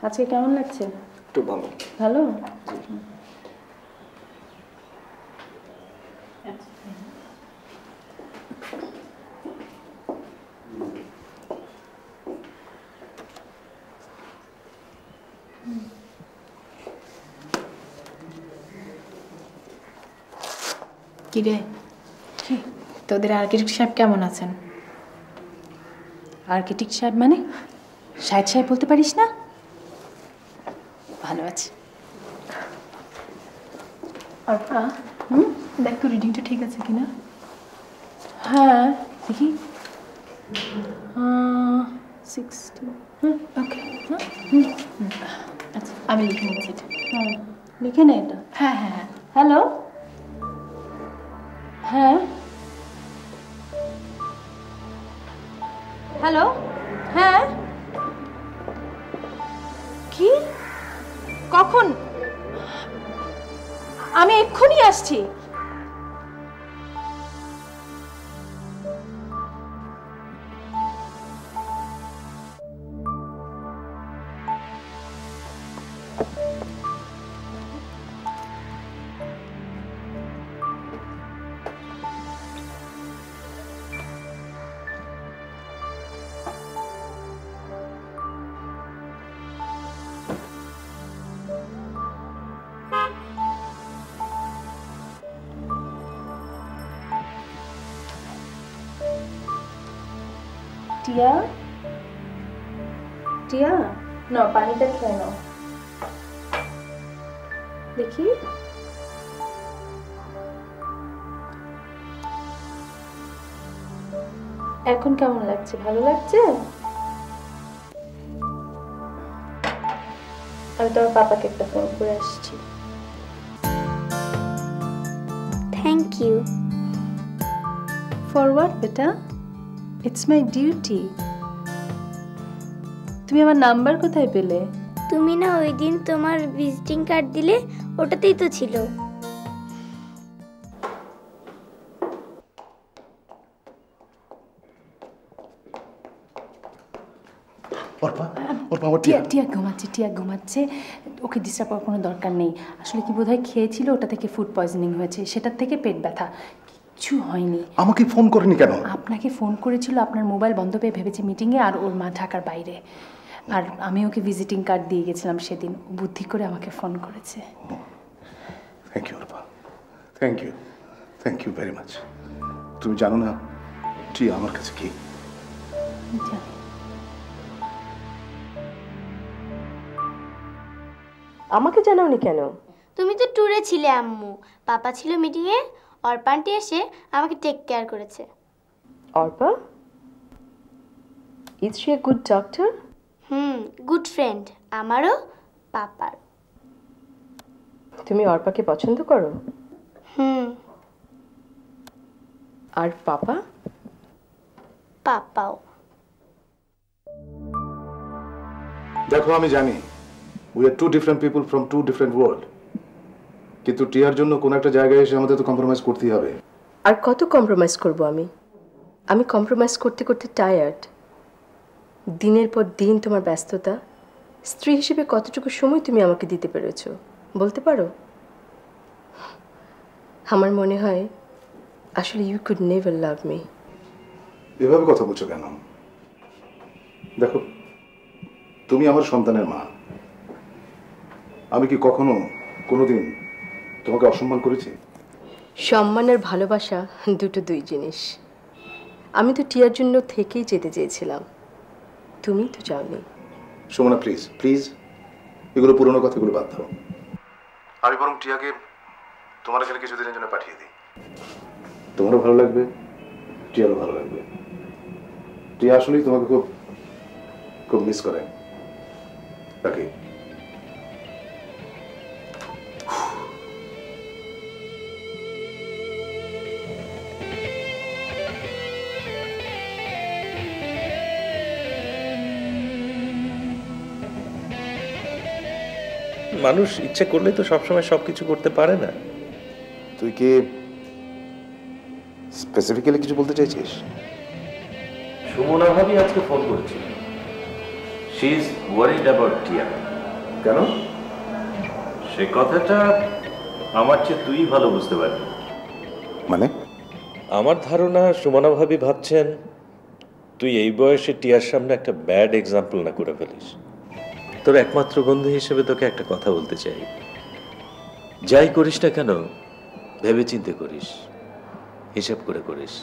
আজকে কেমন লাগছে? একটু ভালো। ভালো? কিরে, তোদের আর্কিটেক্ট সাহেব কেমন আছেন? আর্কিটেক্ট সাহেব মানে? সাহেব সাহেব বলতে পারিস না? ভালো আছে। অর্পা, দেখ তো রিডিংটা ঠিক আছে কিনা। হ্যাঁ, দেখি। 60। ওকে, আচ্ছা আমি লিখে নিচ্ছি। লিখে নে এটা। হ্যাঁ হ্যাঁ হ্যাঁ। হ্যালো, হ্যাঁ হ্যালো, হ্যাঁ কি, কখন? আমি এক্ষুনি আসছি। টিয়া, টিয়া, না পানিটা খেয়ে নাও। দেখি, এখন কেমন লাগছে? ভালো লাগছে? আমি তোমার পাপাকে একটা ফোন করে আসছি। Thank you. ফর হোয়াট বেটা? It's my duty. তুমি আমার নাম্বার কোথায় পেলে? তুমি না ওই দিন তোমার ভিজিটিং কার্ড দিলে, ওটাতেই তো ছিল। টিয়া ঘুমাচ্ছে। ওকে ডিস্টার্ব করার কোনো দরকার নেই। আসলে কি বোধহয় খেয়েছিল, ওটা থেকে ফুড পয়জনিং হয়েছে, সেটার থেকে পেট ব্যথা, কিচ্ছু হয়নি। আমাকে ফোন করেনি কেন? আপনাকে ফোন করেছিল, আপনার মোবাইল বন্ধ পেয়ে ভেবেছে মিটিংয়ে, আর ওর মা ঢাকার বাইরে। আর আমি ওকে ভিজিটিং কার্ড দিয়ে গেছিলাম সেদিন, বুদ্ধি করে আমাকে ফোন করেছে। Thank you Rupa, thank you very much. তুমি জানো না টিয়া আমার কাছে কি? আমাকে জানাওনি কেন? তুমি তো ট্যুরে ছিলে আম্মু, পাপা ছিল মিটিংয়ে, অর্পানটি এসে আমাকে টেক কেয়ার করেছে। Arpa, is she a good doctor? Good friend আমারও, পাপার। তুমি অর্পাকে পছন্দ করো? আর পাপা? পাপাও। দেখো, আমি জানি we are two different people from two different world, কিন্তু টিয়ার জন্য কোন একটা জায়গায় এসে আমাদের তো কম্প্রোমাইজ করতেই হবে। আর কত কম্প্রোমাইজ করব আমি কম্প্রোমাইজ করতে করতে টায়ার্ড। দিনের পর দিন তোমার ব্যস্ততা, স্ত্রী হিসেবে কতটুকু সময় তুমি আমাকে দিতে পেরেছো বলতে পারো? আমার মনে হয় আসলে you could never love me. এভাবে কথা বলছো কেন? দেখো, তুমি আমার সন্তানের মা। আমি কি কখনো কোনোদিন তোমাকে অসম্মান করেছি? সম্মান আর ভালোবাসা দুটো দুই জিনিস। আমি তো টিয়ার জন্য থেকেই যেতে চেয়েছিলাম, তুমি তো চাওনি। সুমনা প্লিজ প্লিজ, এগুলো পুরোনো কথাগুলো বাদ দাও। আমি বরং টিয়াকে তোমার এখানে কিছুদিনের জন্য পাঠিয়ে দিই। তোমারও ভালো লাগবে, টিয়ারও ভালো লাগবে। টিয়া আসলেই তোমাকে খুব খুব মিস করে। রাখি। মানুষ ইচ্ছে করলে তো সবসময় সবকিছু করতে পারে না। তুই কি স্পেসিফিক্যালি কিছু বলতে চাইছিস? সুমনা ভাবি আজকে ফোন করছে। শি ইজ ওয়ারিড অ্যাবাউট টিয়া। কেন? সে কথাটা আমার চেয়ে তুই ভালো বুঝতে পারবি। মানে? আমার ধারণা সুমনা ভাবি ভাবছেন তুই এই বয়সে টিয়ার সামনে একটা ব্যাড এক্সাম্পল না করে ফেলিস। তোর একমাত্র বন্ধু হিসেবে তোকে একটা কথা বলতে চাই, যাই করিস না কেন ভেবে চিন্তে করিস, হিসাব করে করিস।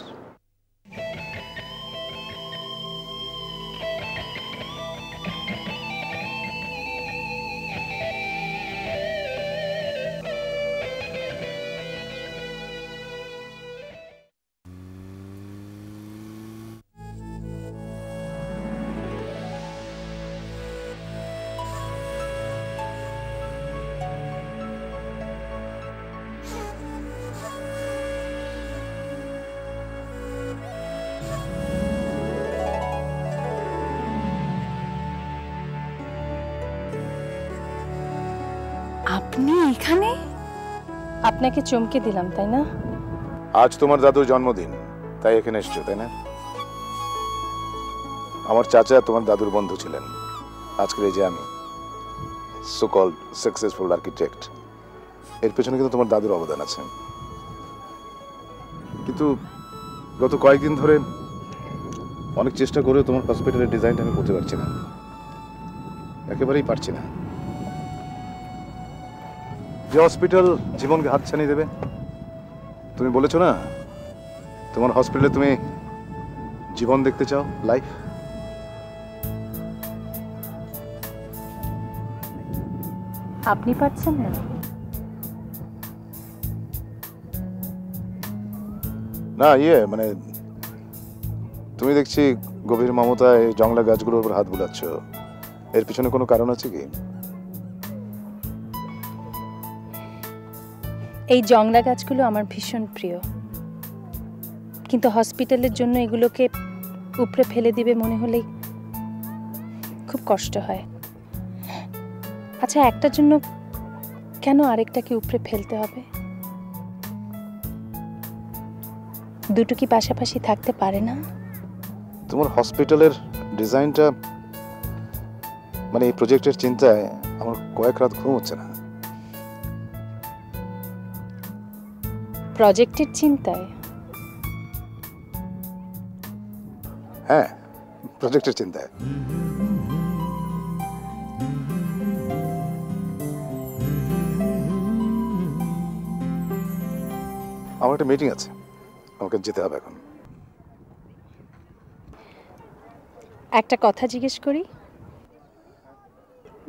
আপনি এখানে? আপনাকে চমকে দিলাম তাই না? আজ তোমার দাদুর জন্মদিন, তাই এখানে এসছো তাই না? আমার চাচা তোমার দাদুর বন্ধু ছিলেন। আজকের এই যে আমি সো কল্ড সাকসেসফুল আর্কিটেক্ট, এর পেছনে কিন্তু তোমার দাদুর অবদান আছে। কিন্তু গত কয়েকদিন ধরে অনেক চেষ্টা করেও তোমার হসপিটালের ডিজাইনটা আমি করতে পারছি না, একেবারেই পারছি না। যে হসপিটাল জীবনকে হাত ছানিয়ে দেবে, তুমি বলেছো না তোমার হসপিটালে তুমি জীবন দেখতে চাও, লাইফ। আপনি পাচ্ছেন না? না মানে তুমি দেখছি গভীর মমতায় জংলা গাছগুলোর উপর হাত বুলাচ্ছ, এর পিছনে কোনো কারণ আছে কি? এই জংলা গাছগুলো আমার ভীষণ প্রিয়, কিন্তু হসপিটালের জন্য এগুলোকে উপরে ফেলে দিবে মনে হলেই খুব কষ্ট হয়। আচ্ছা, একটার জন্য কেন আরেকটাকে উপরে ফেলতে হবে? দুটো কি পাশাপাশি থাকতে পারে না? তোমার হসপিটালের ডিজাইনটা মানে এই প্রজেক্টের চিন্তায় আমার কয়েক রাত ঘুম হচ্ছে না। প্রজেক্টের চিন্তায়? হ্যাঁ, প্রজেক্টের চিন্তায়। আমার একটা মিটিং আছে, আমাকে যেতে হবে এখন। একটা কথা জিজ্ঞেস করি,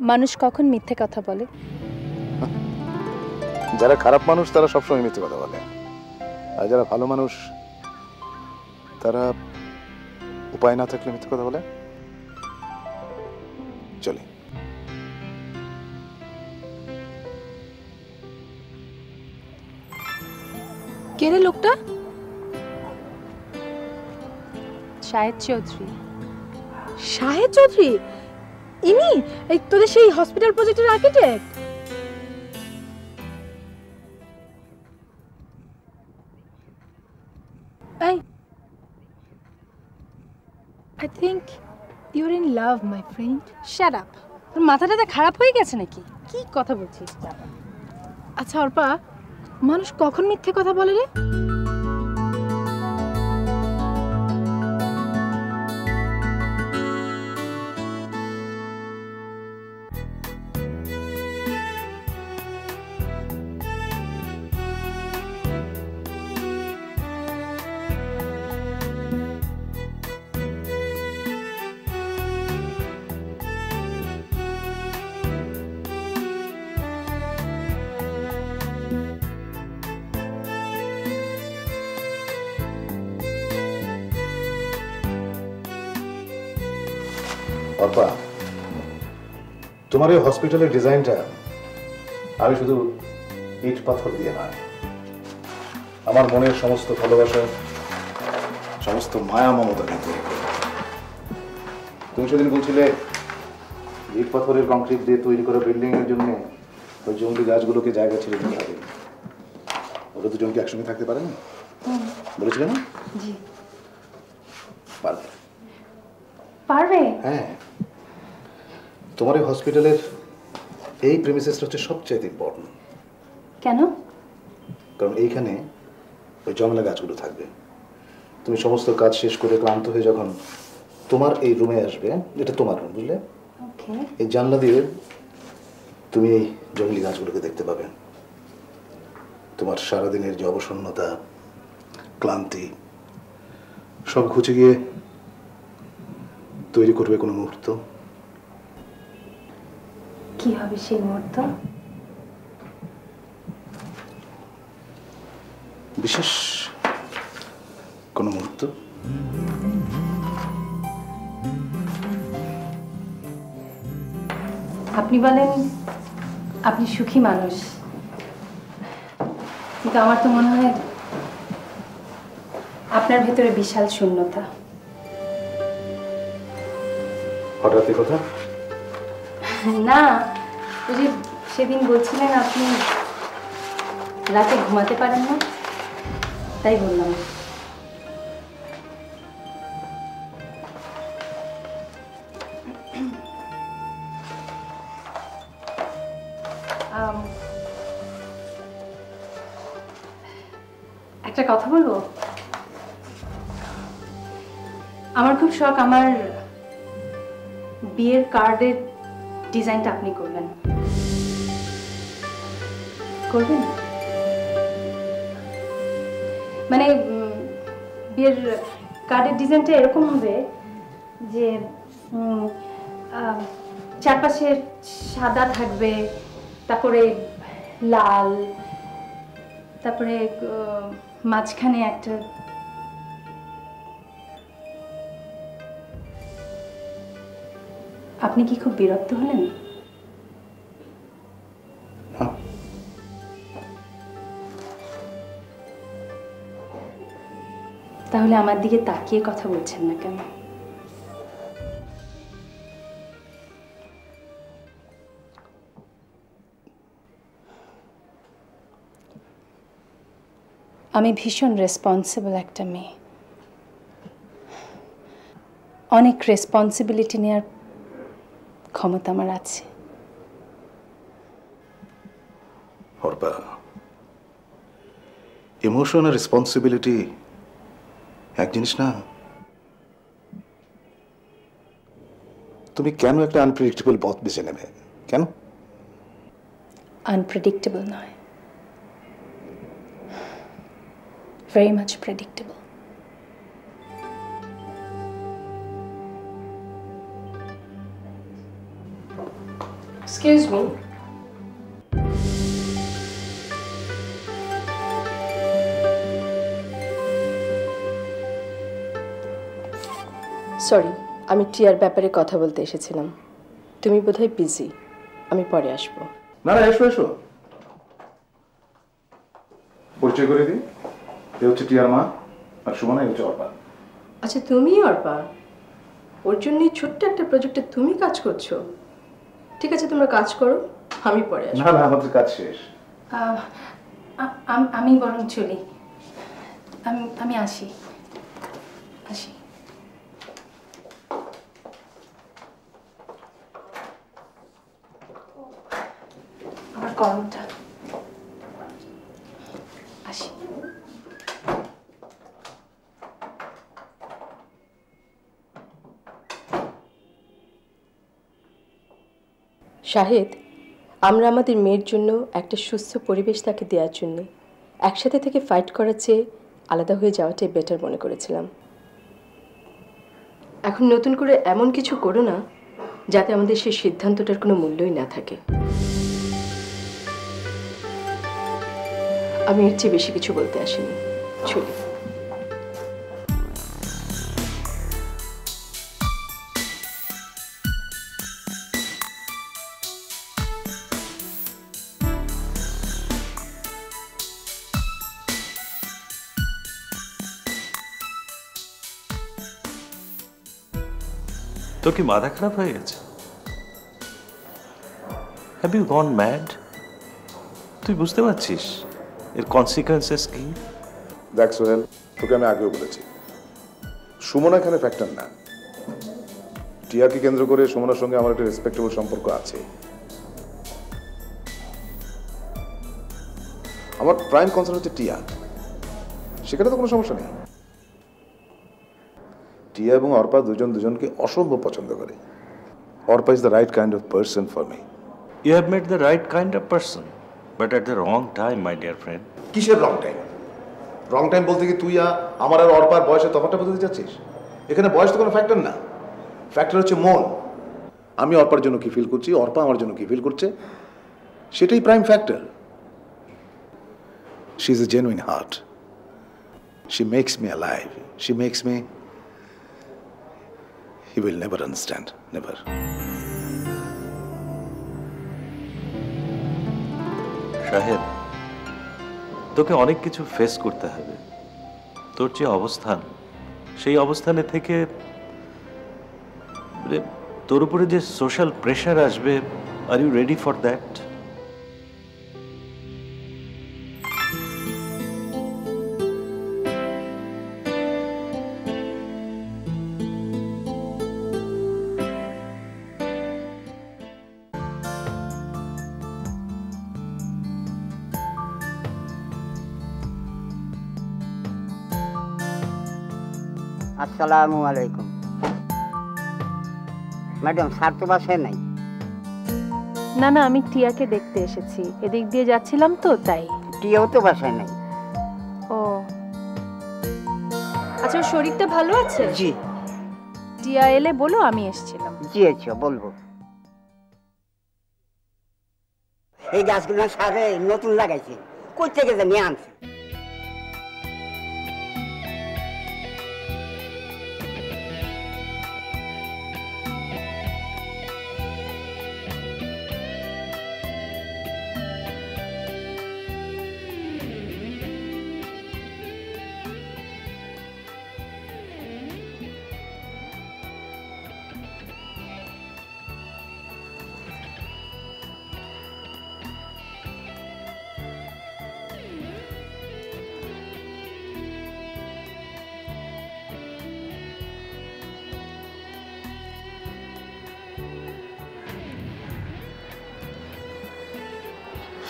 মানুষ কখন মিথ্যে কথা বলে? যারা খারাপ মানুষ তারা সবসময় মিথ্যে কথা বলে, আর যারা ভালো মানুষ তারা উপায় না থাকলে মিথ্যে কথা বলে। চলি। কে রে লোকটা? শাহেদ চৌধুরী। শাহেদ চৌধুরী? ইনি এই তোদের সেই হসপিটাল প্রজেক্টের architect? I think you're in love, my friend. Shut up. তোর মাথাটা খারাপ হয়ে গেছে নাকি? কি কথা বলছিস? আচ্ছা অর্পা, মানুষ কখন মিথ্যে কথা বলে রে? অর্পা, তোমার এই হসপিটালের ডিজাইনটা আমি শুধু ইট পাথর দিয়ে নয়, আমার মনের সমস্ত ভালোবাসা, সমস্ত মায়া মমতা দিয়ে তৈরি করব। তুমি সেদিন বলছিলে ইট পাথরের কংক্রিট দিয়ে তৈরি করা বিল্ডিং এর জন্য ওই জঙ্গলি গাছগুলোকে জায়গা ছেড়ে দিতে হবে। ওরা দুজন কি একসঙ্গে থাকতে পারে না? বলেছিলে না? জি। পারবে। পারবে? হ্যাঁ, তোমার এই হসপিটালের এই প্রেমিসেসটা হচ্ছে সবচেয়ে ইম্পর্টেন্ট। কেন? কারণ এইখানে ওই জংলা গাছগুলো থাকবে। তুমি সমস্ত কাজ শেষ করে ক্লান্ত হয়ে যখন তোমার এই রুমে আসবে, এটা তোমার রুম, বুঝলে? ওকে। এই জানলা দিয়ে তুমি এই জঙ্গলি গাছগুলোকে দেখতে পাবে। তোমার সারাদিনের যে অবসন্নতা, ক্লান্তি সব ঘুচে গিয়ে তৈরি করবে কোনো মুহূর্ত। কি হবে সেই মুহূর্ত? বিশেষ কোনো মুহূর্ত। আপনি বলেন আপনি সুখী মানুষ, কিন্তু আমার তো মনে হয় আপনার ভেতরে বিশাল শূন্যতা। হঠাৎ এই কথা? না, ওই যে সেদিন বলছিলেন আপনি রাতে ঘুমাতে পারেন না, তাই বললাম। একটা কথা বলবো? আমার খুব শখ আমার বিয়ের কার্ডের ডিজাইনটা আপনি করবেন। করবেন? মানে বিয়ের কার্ডের ডিজাইনটা এরকম হবে যে চারপাশে সাদা থাকবে, তারপরে লাল, তারপরে মাঝখানে একটা আপনি কি খুব বিরক্ত হলেন? তাহলে আমার দিকে তাকিয়ে কথা বলছেন না কেন? আমি ভীষণ রেসপন্সিবল একটা মেয়ে, অনেক রেসপন্সিবিলিটি নেওয়ার ক্ষমতা আমার আছে। অর্পা, ইমোশন আর রেসপন্সিবিলিটি এক জিনিস না। তুমি কেন একটা আনপ্রেডিক্টেবল পথ বেছে নেবে? কেন? আনপ্রেডিক্টেবল নয়, very much predictable. Excuse me. Sorry, আমি টিয়ার ব্যাপারে কথা বলতে এসেছিলাম। তুমি বোধহয় বিজি, আমি পরে আসবো। না না, এসো এসো, পরিচয় করে দিই। এ হচ্ছে টিয়ার মা, আর সুমনা এই হচ্ছে অর্পা। আচ্ছা, তুমি অর্পা? ওর জন্য ছোট্ট একটা প্রজেক্টে তুমি কাজ করছো? ঠিক আছে, তোমরা কাজ করো, আমি পরে আসবো। না না, আমাদের কাজ শেষ। আমি বরং চলি, আমি আসি। আমার কর্মটা আসি। শাহেদ, আমরা আমাদের মেয়ের জন্য একটা সুস্থ পরিবেশ তাকে দেওয়ার জন্য একসাথে থেকে ফাইট করার চেয়ে আলাদা হয়ে যাওয়াটাই বেটার মনে করেছিলাম। এখন নতুন করে এমন কিছু করো না যাতে আমাদের সেই সিদ্ধান্তটার কোনো মূল্যই না থাকে। আমি এর চেয়ে বেশি কিছু বলতে আসিনি। চলি। তো কি মাথা খারাপ হয়ে গেছে? Have you gone mad? তুই বুঝতে পারছিস এর কনসিকোয়েন্সেস কি? দেখ সোহেল, তোকে আমি আগেও বলেছি, সুমনা এখানে ফ্যাক্টর না। টিয়াকে কেন্দ্র করে সুমনার সঙ্গে আমার একটা রেসপেক্টেবল সম্পর্ক আছে। আমার প্রাইম কনসার্ন হচ্ছে টিয়া, সেখানে তো কোনো সমস্যা নেই। টিয়া এবং অর্পা দুজনকে অসম্ভব পছন্দ করে। Arpa is the right kind of person for me. You have made the right kind of person, but at the wrong time, my dear friend. কিসের রং টাইম? রং টাইম বলতে কি তুই আমার আর অর্পার বয়সের তফাৎটা বলতে চাচ্ছিস? এখানে বয়স তো কোনো ফ্যাক্টর না, ফ্যাক্টর হচ্ছে মন। আমি অর্পার জন্য কি ফিল করছি, অর্পা আমার জন্য কি ফিল করছে, সেটাই prime factor. She is a genuine heart. She makes me alive. She makes me, he will never understand, never. Shahed, তোকে অনেক কিছু ফেস করতে হবে। তোর যে অবস্থান, সেই অবস্থানে থেকে তোর উপরে যে সোশ্যাল প্রেশার আসবে, are you ready for that? আসসালামু আলাইকুম। ম্যাডাম, স্যার তো বাসায় নাই? না না, আমি টিয়াকে দেখতে এসেছি, এদিক দিয়ে যাচ্ছিলাম তো তাই। টিয়াও তো বাসায় নাই। ও আচ্ছা, ওর শরীরটা ভালো আছে? জি। টিয়া এলে বলো আমি এসেছিলাম। জি আচ্ছা, বলবো। এই গাছগুলো সারে নতুন লাগাইছে, কই থেকে জানি আনছে।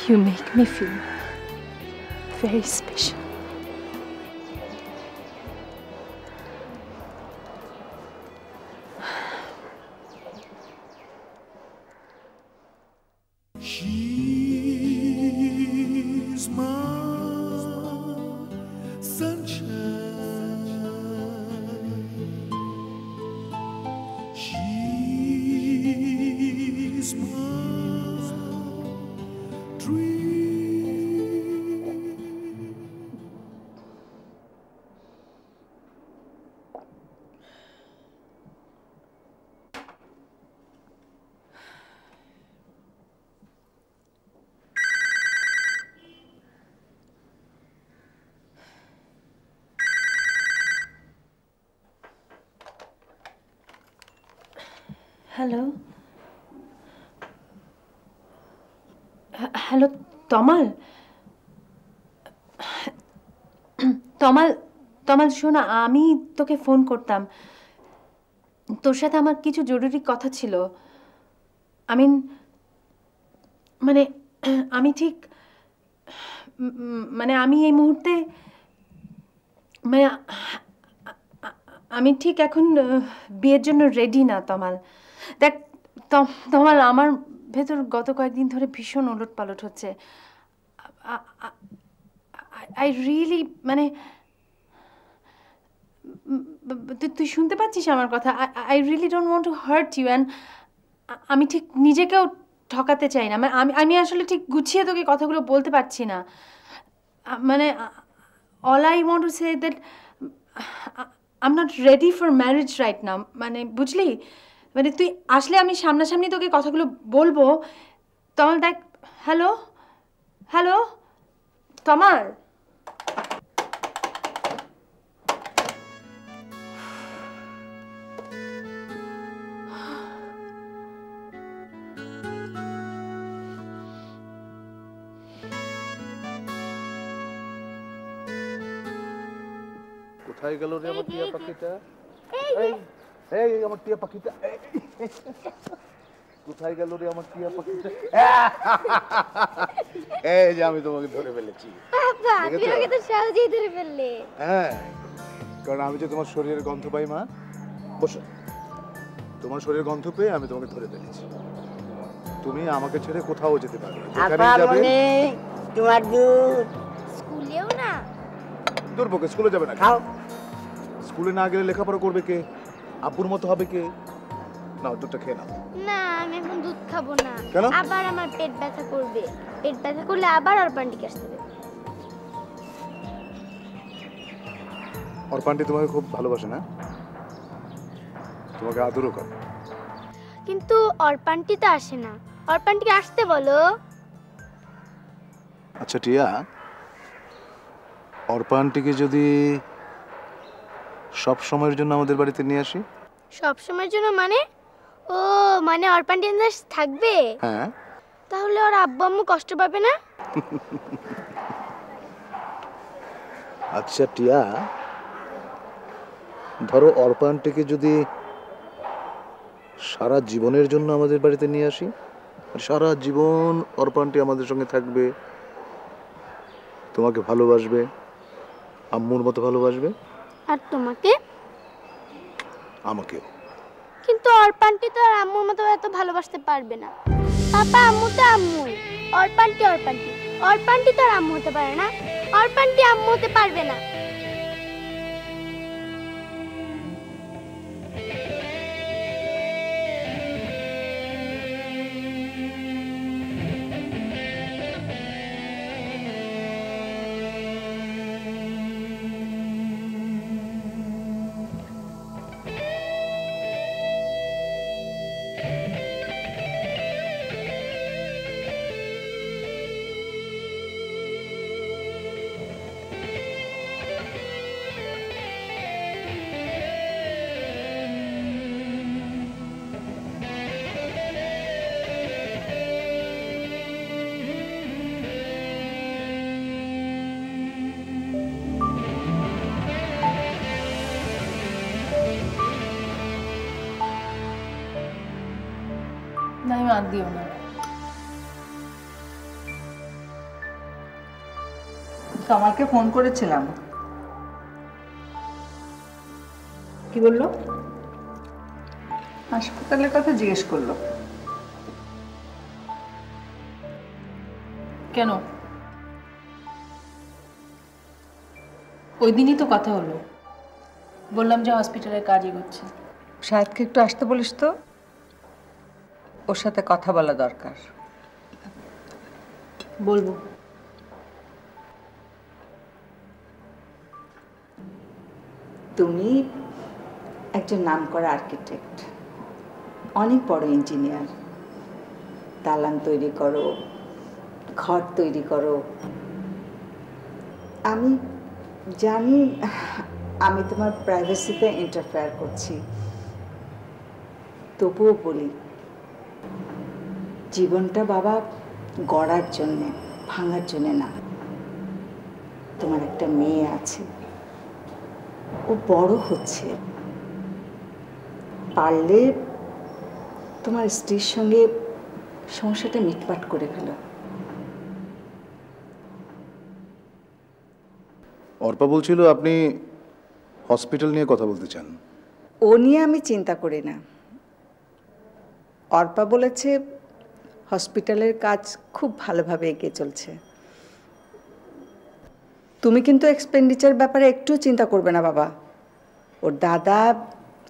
You make me feel very special. She's my sunshine. She's my hello hello Tamal, Tamal Tamal শোনা, আমি তোকে ফোন করতাম। তোর সাথে আমার কিছু জরুরি কথা ছিল। মানে আমি ঠিক মানে আমি এই মুহূর্তে মানে আমি ঠিক এখন বিয়ের জন্য রেডি না তমাল। দেখ তমাল, আমার ভেতর গত কয়েকদিন ধরে ভীষণ ওলটপালট হচ্ছে। আই রিয়েলি মানে তুই শুনতে পাচ্ছিস আমার কথা? I really don't want to hurt you, and আমি ঠিক নিজেকেও ঠকাতে চাই না। আমি আসলে ঠিক গুছিয়ে তোকে কথাগুলো বলতে পারছি না। মানে all I want to say that I am not ready for marriage right now. মানে বুঝলি, মানে তুই আসলে আমি সামনাসামনি তোকে কথাগুলো বলবো। তমাল দেখ, হ্যালো হ্যালো তমাল। কোথায় গেল রে আমার টিয়া পাখিটা? এই এই আমার টিয়া পাখিটা কোথায় গেল রে আমার টিয়া পাখিটা? এই যে আমি তোমাকে ধরে ফেলেছি। বাবা তুমি আমাকে তো সহজেই ধরে ফেললে। হ্যাঁ, কারণ আমি যে তোমার শরীরের গন্ধ পাই মা। বসো। তোমার শরীরের গন্ধ পেয়ে আমি তোমাকে ধরে ফেলেছি। তুমি আমাকে ছেড়ে কোথাও যেতে পারবে না। যেখানেই যাবে তোমার দুধ স্কুলেও না? দূর বকে, স্কুলে যাবে না। খাও। স্কুলে না গেলে লেখাপড়া করবে কে? আব্বুর মতো হবে কে? নাও দুধটা খেয়ে নাও। না আমি এখন দুধ খাবো না। কেন? আবার আমার পেট ব্যথা করবে। পেট ব্যথা করলে আবার অর্পান্টিকে আসতে হবে। অর্পান্টি তোমাকে খুব ভালোবাসে না? তোমাকে আদরও করে। কিন্তু অর্পান্টি তো আসে না। অর্পান্টিকে আসতে বলো। আচ্ছা টিয়া, অর্পান্টিকে যদি সব সময়ের জন্য আমাদের বাড়িতে নিয়ে আসি? সব সময়ের জন্য মানে? ও মানে অর্পান্টি থাকবে? হ্যাঁ। তাহলে ওর আব্বু আম্মু কষ্ট পাবে না? আচ্ছা টিয়া, ধরো অর্পান্টিকে যদি সারা জীবনের জন্য আমাদের বাড়িতে নিয়ে আসি, সারা জীবন অর্পান্টি আমাদের সঙ্গে থাকবে, তোমাকে ভালোবাসবে, আম্মুর মতো ভালোবাসবে। আর তোমাকে? আমাকেও। কিন্তু অর্পান্টি তো আর আম্মুর মতো এত ভালোবাসতে পারবে না। পাপা আম্মু তো আম্মুই, অর্পান্টি অর্পান্টি। অর্পান্টি তো আর আম্মু হতে পারে না। অর্পান্টি আম্মু হতে পারবে না। না আর দিও না। কামালকে ফোন করেছিলাম। কি বললো? হাসপাতালের কথা জিজ্ঞেস করলো। কেন? ওই দিনই তো কথা হলো, বললাম যে হসপিটালের কাজ এগোচ্ছে। শাহেদকে একটু আসতে বলিস তো, ওর সাথে কথা বলা দরকার। বলবো। তুমি একজন নামকরা আর্কিটেক্ট, অনেক বড় ইঞ্জিনিয়ার। দালান তৈরি করো, ঘর তৈরি করো। আমি জানি আমি তোমার প্রাইভেসিতে ইন্টারফেয়ার করছি, তবুও বলি জীবনটা বাবা গড়ার জন্যে, ভাঙার জন্যে না। তোমার একটা মেয়ে আছে, ও বড় হচ্ছে। পারলে তোমার স্ত্রীর সঙ্গে সমস্যাটা মিটমাট করে ফেলো। অর্পা বলছিল আপনি হসপিটাল নিয়ে কথা বলতে চান। ও নিয়ে আমি চিন্তা করি না। অর্পা বলেছে হসপিটালের কাজ খুব ভালোভাবে এগিয়ে চলছে। তুমি কিন্তু এক্সপেন্ডিচার ব্যাপারে একটু চিন্তা করবে না বাবা। ওর দাদা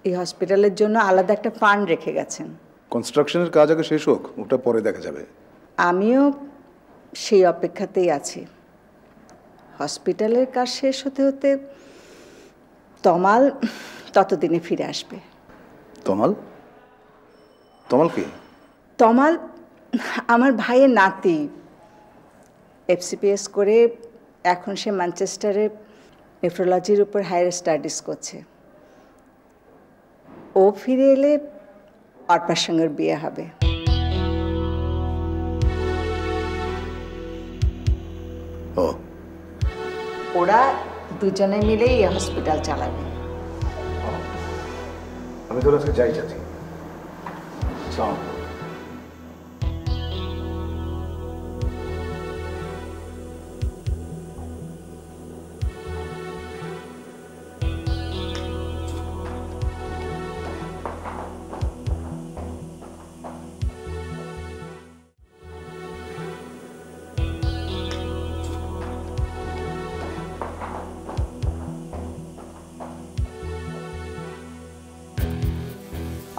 এই হসপিটালের জন্য আলাদা একটা ফান্ড রেখে গেছেন। কনস্ট্রাকশনের কাজ আগে শেষ হোক, ওটা পরে দেখা যাবে। আমিও সেই অপেক্ষাতেই আছি। হসপিটালের কাজ শেষ হতে হতে তমাল ততদিনে ফিরে আসবে। তমাল? তমাল কি? তমাল আমার ভাইয়ের নাতি। এফসিপিএস করে এখন সে ম্যানচেস্টারে নেফ্রোলজির উপর হায়ার স্টাডিজ করছে। ও ফিরে এলে অর্পার সঙ্গে বিয়ে হবে। ও ওরা দুজনে মিলেই এই হসপিটাল চালাবে। আমি তো আজকে যাই চাচি। চল।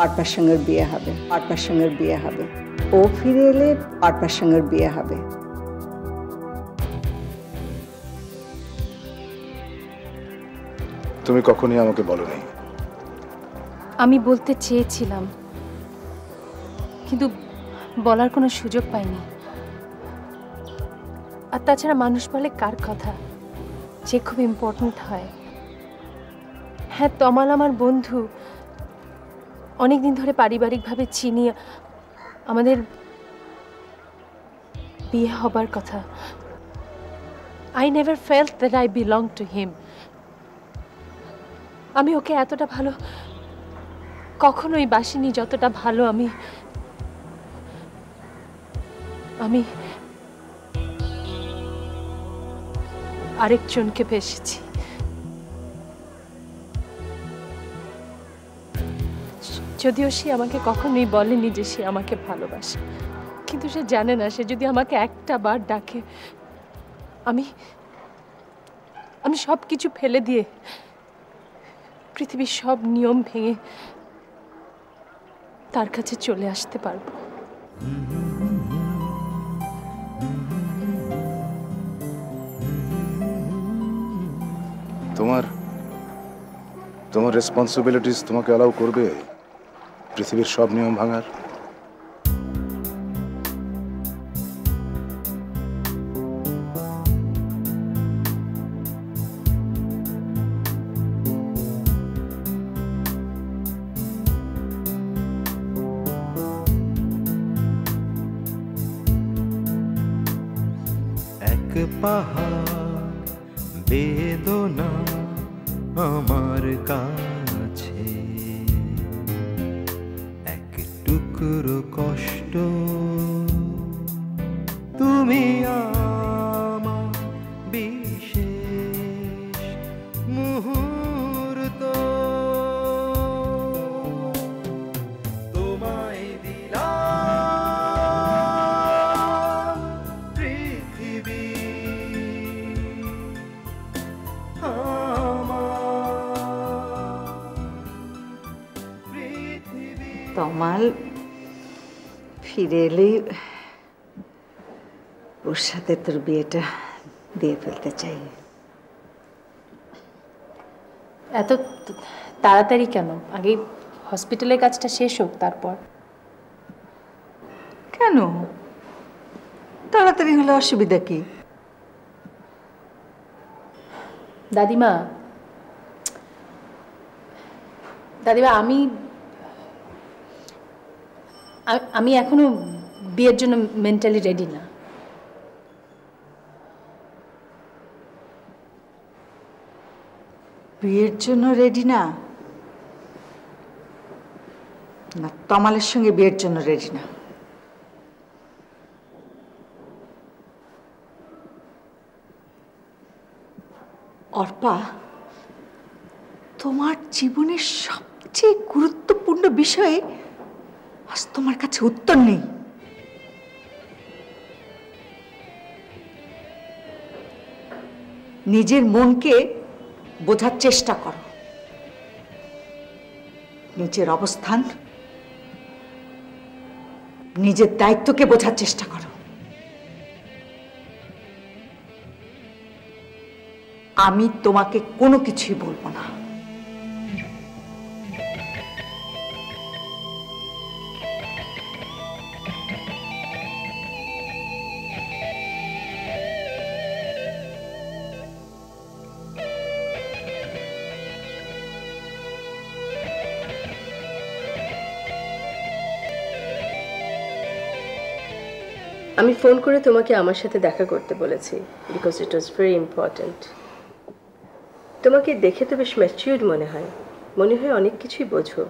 অর্পার সঙ্গে বিয়ে হবে, অর্পার সঙ্গে বিয়ে হবে। ও ফিরে এলে অর্পার সঙ্গে বিয়ে হবে। তুমি কখনই আমাকে বলোনি। আমি বলতে চেয়েছিলাম, কিন্তু বলার কোনো সুযোগ পাইনি। আর তাছাড়া মানুষ বলে কার কথা যে খুব ইম্পর্ট্যান্ট হয়। হ্যাঁ, তমাল আমার বন্ধু, অনেকদিন ধরে পারিবারিকভাবে চিনি। আমাদের বিয়ে হবার কথা। I never felt that I belonged to him. আমি ওকে এতটা ভালো কখনোই বাসিনি যতটা ভালো আমি আরেকজনকে বেসেছি। যদিও সে আমাকে কখনোই বলেনি যে সে আমাকে ভালোবাসে, কিন্তু সে জানে না, সে যদি আমাকে একটা বার ডাকে আমি সব কিছু ফেলে দিয়ে পৃথিবীর সব নিয়ম ভেঙে তার কাছে চলে আসতে পারবো। তোমার রেসপন্সিবিলিটিস তোমাকে অ্যালাউ করবে পৃথিবীর সব নিয়ম ভাঙার? এক পাহাড় বেদনা আমার কাছে, এক টুকরো কষ্ট তুমি আমার বিশেষ মুহূর্ত, তোমায় দিলাম পৃথিবী তমাল ফিরে এলেই ওর সাথে তোর বিয়েটা দিয়ে ফেলতে চাই। এত তাড়াতাড়ি কেন? আগে হসপিটালের কাজটা শেষ হোক, তারপর। কেন তাড়াতাড়ি হলে অসুবিধা কি? দাদিমা, আমি এখনো বিয়ের জন্য মেন্টালি রেডি না। বিয়ের জন্য রেডি না? না তমালের সঙ্গে বিয়ের জন্য রেডি না? অর্পা, তোমার জীবনের সবচেয়ে গুরুত্বপূর্ণ বিষয়ে আজ তোমার কাছে উত্তর নেই। নিজের মনকে বোঝার চেষ্টা করো, নিজের অবস্থান, নিজের দায়িত্বকে বোঝার চেষ্টা করো। আমি তোমাকে কোনো কিছুই বলবো না। আমি ফোন করে তোমাকে আমার সাথে দেখা করতে বলেছি, because it was very important. তোমাকে দেখে তো বেশ ম্যাচিউরড মনে হয় অনেক কিছুই বোঝো।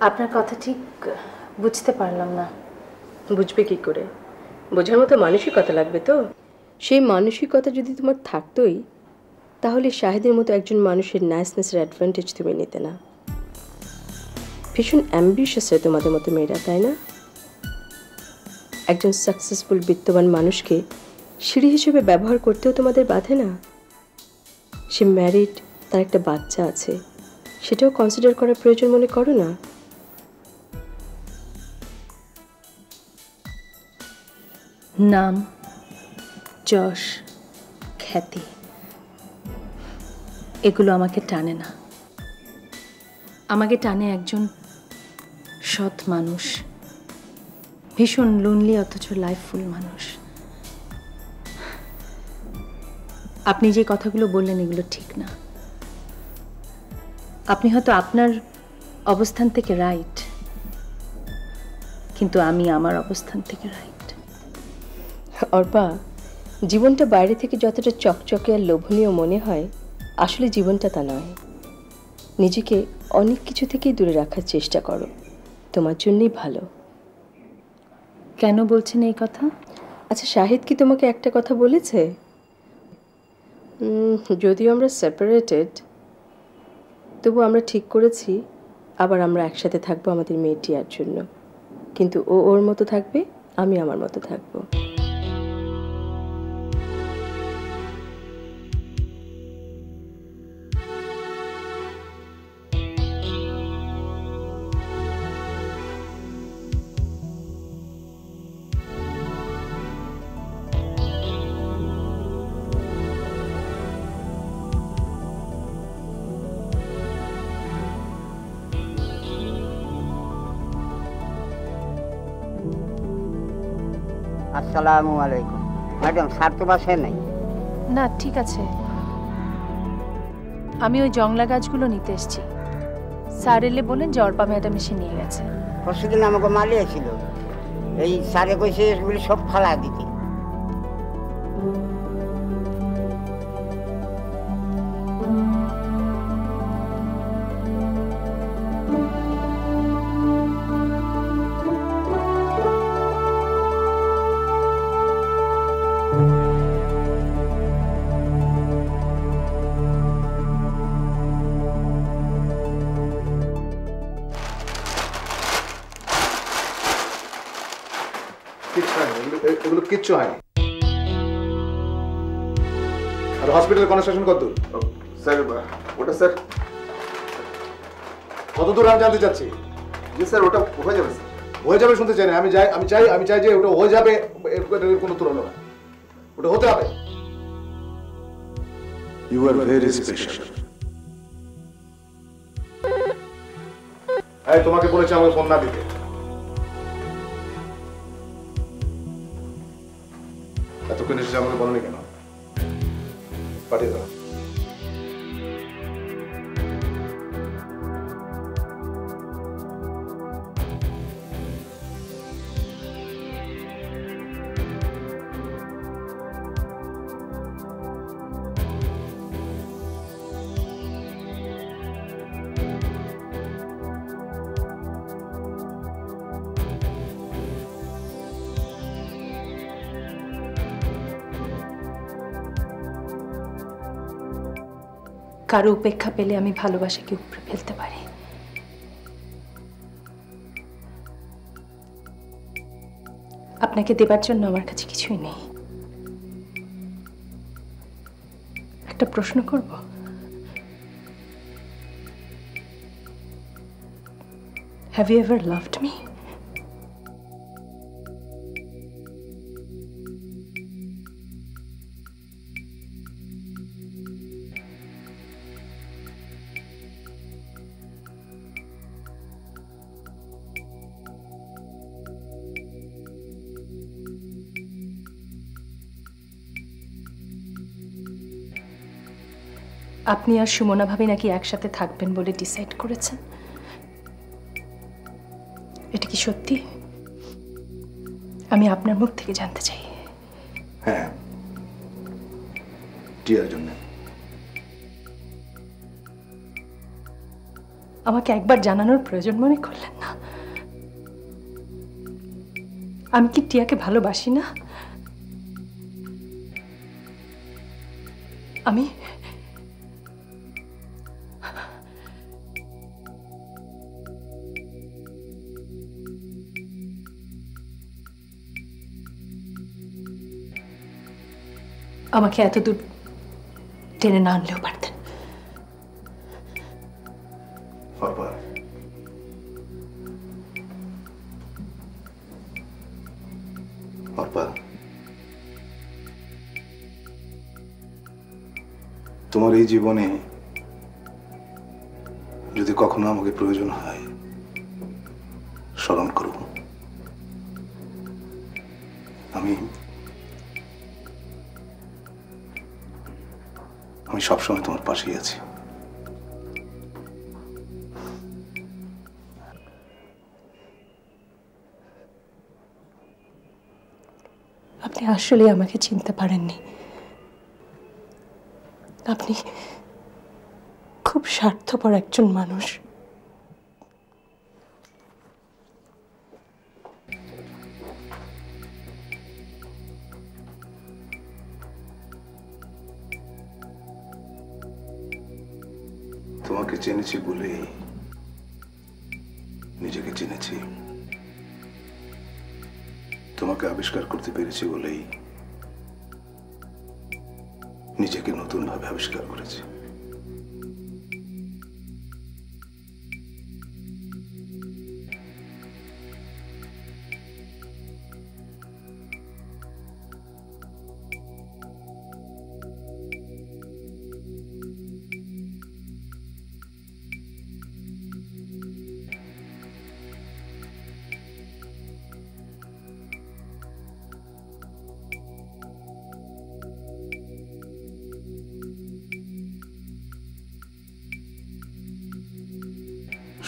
আপনার কথা ঠিক বুঝতে পারলাম না। বুঝবে কি করে? বোঝার মতো মানসিকতা লাগবে তো। সেই মানসিকতা যদি তোমার থাকতোই তাহলে শাহিদের মতো একজন মানুষের নাইসনেসের অ্যাডভান্টেজ তুমি নিতে না। ভীষণ অ্যাম্বিশিয়াস হয় তোমাদের মতো মেয়েরা, তাই না? একজন সাকসেসফুল বিত্তবান মানুষকে সিঁড়ি হিসেবে ব্যবহার করতেও তোমাদের বাধে না। সে ম্যারিড, তার একটা বাচ্চা আছে, সেটাও কনসিডার করার প্রয়োজন মনে করো না? নাম, যশ, খ্যাতি এগুলো আমাকে টানে না। আমাকে টানে একজন সৎ মানুষ, ভীষণ লোনলি অথচ লাইফফুল মানুষ। আপনি যে কথাগুলো বললেন এগুলো ঠিক না। আপনি হয়তো আপনার অবস্থান থেকে রাইট, কিন্তু আমি আমার অবস্থান থেকে রাইট। অর্পা, জীবনটা বাইরে থেকে যতটা চকচকে আর লোভনীয় মনে হয়, আসলে জীবনটা তা নয়। নিজেকে অনেক কিছু থেকেই দূরে রাখার চেষ্টা করো, তোমার জন্যই ভালো। কেন বলছেন এই কথা? আচ্ছা, শাহিদ কি তোমাকে একটা কথা বলেছে? যদিও আমরা সেপারেটেড, তবু আমরা ঠিক করেছি আবার আমরা একসাথে থাকবো আমাদের মেয়েটিয়ার জন্য। কিন্তু ও ওর মতো থাকবে, আমি আমার মতো থাকবো। আসসালামু আলাইকুম। ম্যাডাম, স্যার তো বাসায় নাই? না, ঠিক আছে, আমি ওই জংলা গাছগুলো নিতে এসেছি। স্যার এলে বলেন যে অর্পা ম্যাডাম এসে নিয়ে গেছে। পরশুদিন আমাকে মালিয়ে ছিল, এই স্যারে কইছে এগুলি সব ফালা দিতে। এগুলো কিচ্ছু হয়নি। আর হসপিটাল কনস্ট্রাকশন কত দূর? স্যার ওটা স্যার কত দূর আমি জানতে চাচ্ছি। জি স্যার, ওটা হয়ে যাবে স্যার। হয়ে যাবে শুনতে চাই না, আমি চাই যে ওটা হয়ে যাবে, এর কোনো তুলনা না, ওটা হতে হবে। You are very special. এই তোমাকে বলেছি আমাকে ফোন না দিতে। এতক্ষণ এসেছে আমাকে বলনি কেন? পাঠিয়ে দাও। কারো উপেক্ষা পেলে আমি ভালোবাসাকে উপরে ফেলতে পারি। আপনাকে দেবার জন্য আমার কাছে কিছুই নেই। একটা প্রশ্ন করব? Have you ever loved me? আপনি আর সুমনা ভাবি নাকি একসাথে থাকবেন বলে ডিসাইড করেছেন, এটা কি সত্যি? আমি আপনার মুখ থেকে জানতে চাই। হ্যাঁ, টিয়ার জন্য। আমাকে একবার জানানোর প্রয়োজন মনে করলেন না? আমি কি টিয়াকে ভালোবাসি না? আমি আমাকে এত দূর টেনে না আনলেও পারতেন। তোমার এই জীবনে যদি কখনো আমাকে প্রয়োজন হয় স্মরণ করব। আমি সবসময় তোমার পাশেই আছি। আপনি আসলে আমাকে চিনতে পারেননি। আপনি খুব স্বার্থপর একজন মানুষ। তোমাকে চিনেছি বলেই নিজেকে চিনেছি, তোমাকে আবিষ্কার করতে পেরেছি বলেই নিজেকে নতুন ভাবে আবিষ্কার করেছি।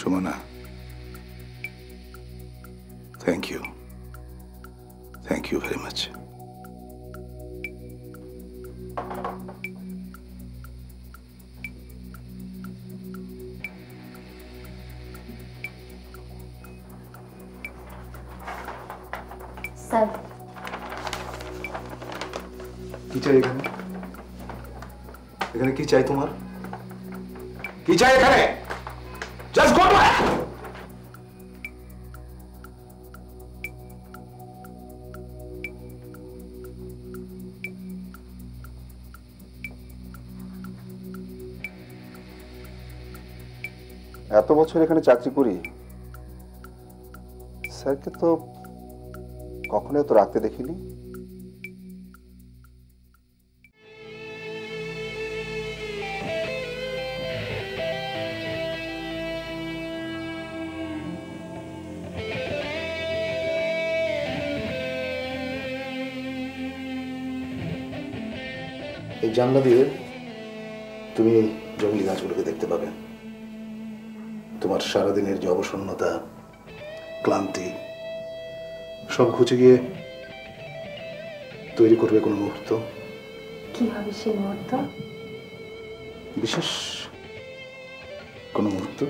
Sumana, thank you. Thank you very much. Sir, কি চাই এখানে? এখানে কি চাই তোমার? কি চাই এখানে? Just go to hell! এত বছর এখানে চাকরি করি, স্যারকে তো কখনো তো রাখতে দেখিনি। এই জানলা দিয়ে তুমি জঙ্গলি গাছগুলোকে দেখতে পাবে। তোমার সারাদিনের যে অবসন্নতা, ক্লান্তি সব ঘুচে গিয়ে তৈরি করবে কোনো মুহূর্ত। কি হবে সেই মুহূর্ত? বিশেষ কোনো মুহূর্ত।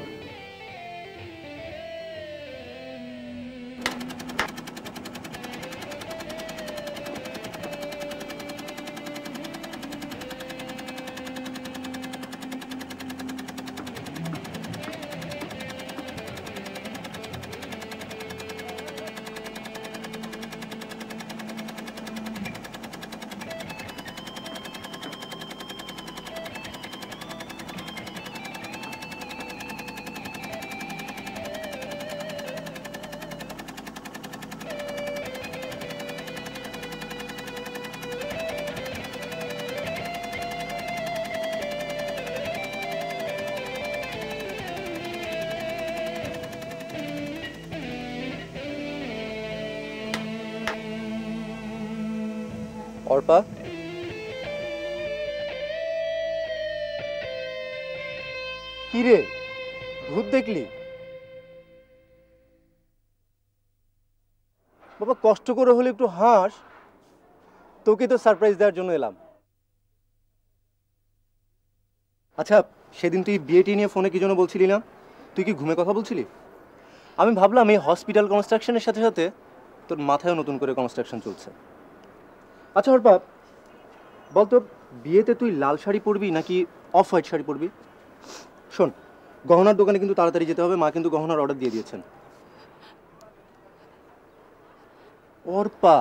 অর্পা, কি রে, ভূত দেখলি? বাবা কষ্ট করে হলে একটু হাস, তোকে তো সারপ্রাইজ দেওয়ার জন্য এলাম। আচ্ছা, সেদিন তুই বিয়েটি নিয়ে ফোনে কি জন্য বলছিলি না? তুই কি ঘুমে কথা বলছিলি? আমি ভাবলাম এই হসপিটাল কনস্ট্রাকশনের সাথে সাথে তোর মাথায়ও নতুন করে কনস্ট্রাকশন চলছে। আচ্ছা অর্পা, বলতো বিয়েতে তুই লাল শাড়ি পরবি নাকি অফ হোয়াইট শাড়ি পরবি? শোন, গহনার দোকানে কিন্তু তাড়াতাড়ি যেতে হবে, মা কিন্তু গহনার অর্ডার দিয়ে দিয়েছেন। অর্পা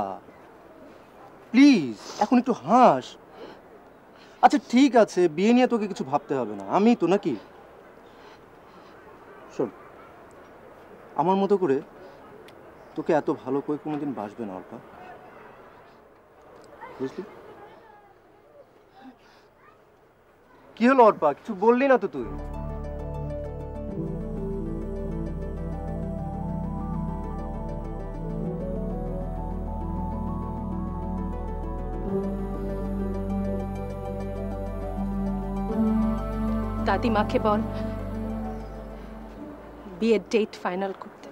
প্লিজ এখন একটু হাস। আচ্ছা ঠিক আছে, বিয়ে নিয়ে তোকে কিছু ভাবতে হবে না, আমি তো নাকি। শোন, আমার মতো করে তোকে এত ভালো করে কোনোদিন বাসবে না অর্পা, বুঝলি? কি হলো অর্পা, কিছু বললি না তো তুই? দাদিমাকে বল বিয়ের ডেট ফাইনাল করতে।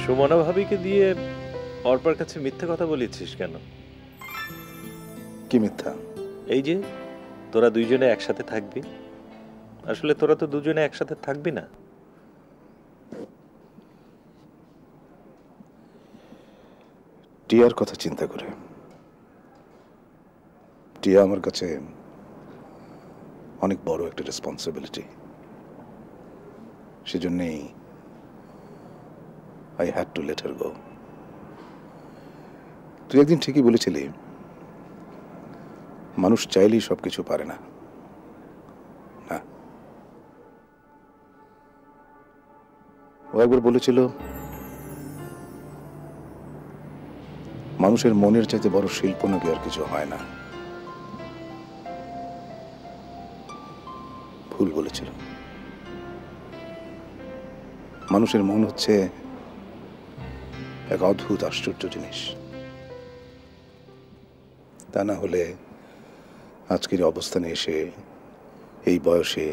সুমনা ভাবিকে দিয়ে অর্পার কাছে মিথ্যা কথা বলেছিস কেন? কি মিথ্যা? এই যে তোরা দুইজনে একসাথে থাকবি, আসলে তোরা তো দুজনে একসাথে থাকবি না। টিয়ার কথা চিন্তা করে। টিয়া আমার কাছে অনেক বড় একটা রেসপন্সিবিলিটি, সেজন্যই I had to let her go. তুই একদিন ঠিকই বলেছিলি, মানুষ চাইলেই সবকিছু পারে না। না, ও একবার বলেছিল মানুষের মনের চাইতে বড় শিল্প নাকি আর কিছু হয় না। ভুল বলেছিল। মানুষের মন হচ্ছে এক অদ্ভুত আশ্চর্য জিনিস। তা না হলে আজকের অবস্থানে এসে এই বয়সে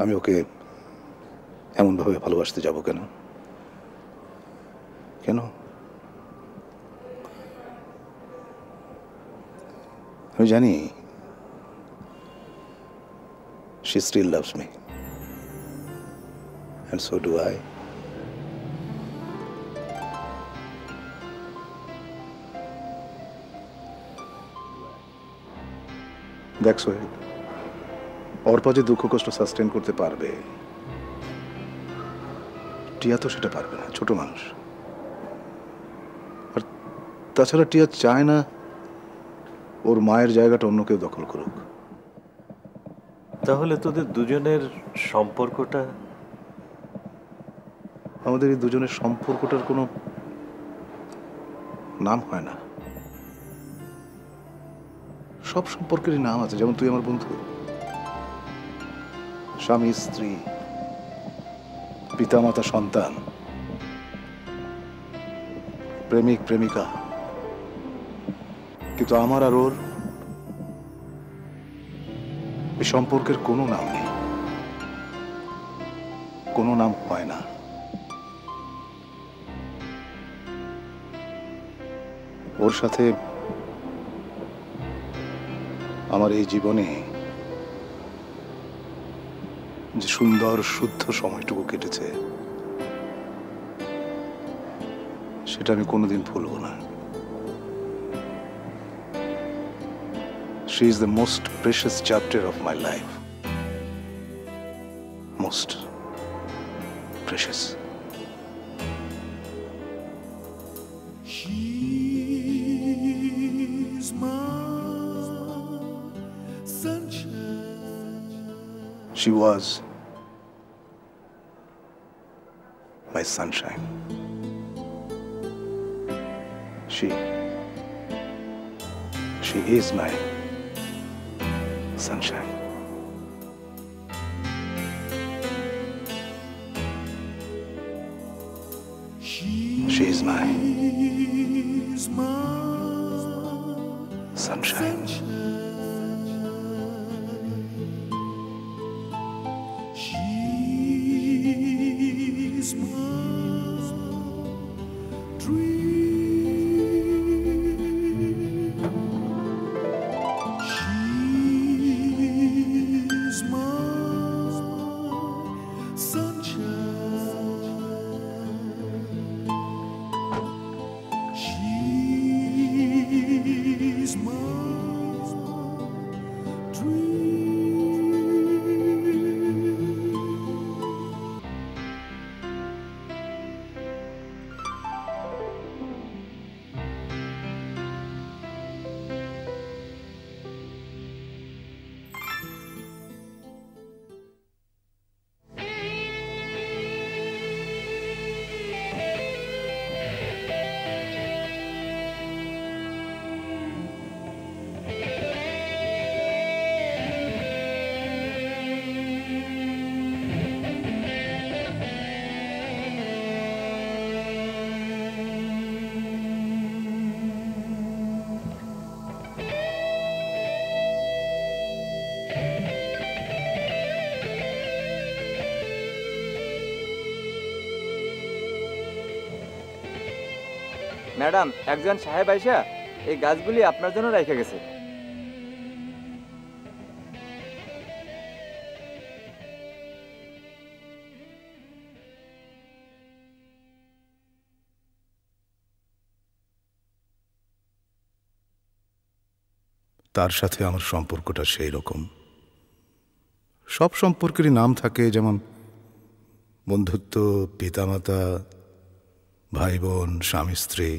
আমি ওকে এমনভাবে ভালোবাসতে যাব কেন? কেন? আমি জানি she still loves me and so do I. দেখ সোহেল, অর্পা যে দুঃখ কষ্ট সাস্টেন করতে পারবে, টিয়া তো সেটা পারবে না, ছোট মানুষ। আর তাছাড়া টিয়া চায় না ওর মায়ের জায়গাটা অন্য কেউ দখল করুক। তাহলে তোদের দুজনের সম্পর্কটা? আমাদের এই দুজনের সম্পর্কটার কোনো নাম হয় না। সব সম্পর্কেরই নাম আছে, যেমন তুই আমার বন্ধু, স্বামী স্ত্রী, পিতামাতা সন্তান, প্রেমিক প্রেমিকা। কিন্তু আমার আর ওর এই সম্পর্কের কোনো নাম নেই, কোনো নাম হয় না। ওর সাথে আমার এই জীবনে যে সুন্দর শুদ্ধ সময়টুকু কেটেছে, সেটা আমি কোনোদিন ভুলবো না। She is the most precious chapter of my life. Most precious. She's my sunshine. She was my sunshine. She is my sunshine. She is my sunshine. She's my dream. She's my sunshine. She's my madam, একজন সাহেব আইসা এই গাছগুলি আপনার জন্য রেখে গেছে। তার সাথে আমার সম্পর্কটা সেই রকম। সব সম্পর্কেরই নাম থাকে, যেমন বন্ধুত্ব, পিতামাতা, ভাই বোন, স্বামী স্ত্রী।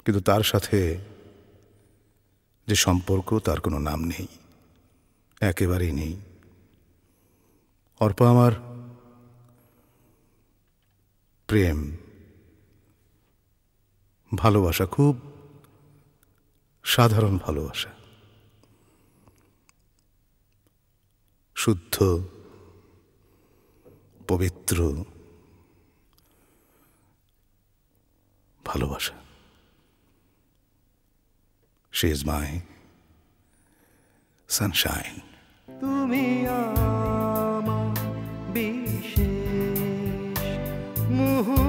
কিন্তু তার সাথে যে সম্পর্ক, তার কোনো নাম নেই, একেবারেই নেই। অর্পা আমার প্রেম, ভালোবাসা, খুব সাধারণ ভালোবাসা, শুদ্ধ, পবিত্র ভালোবাসা। She is my sunshine. তুমি আমার বিশেষ মুহূর্ত।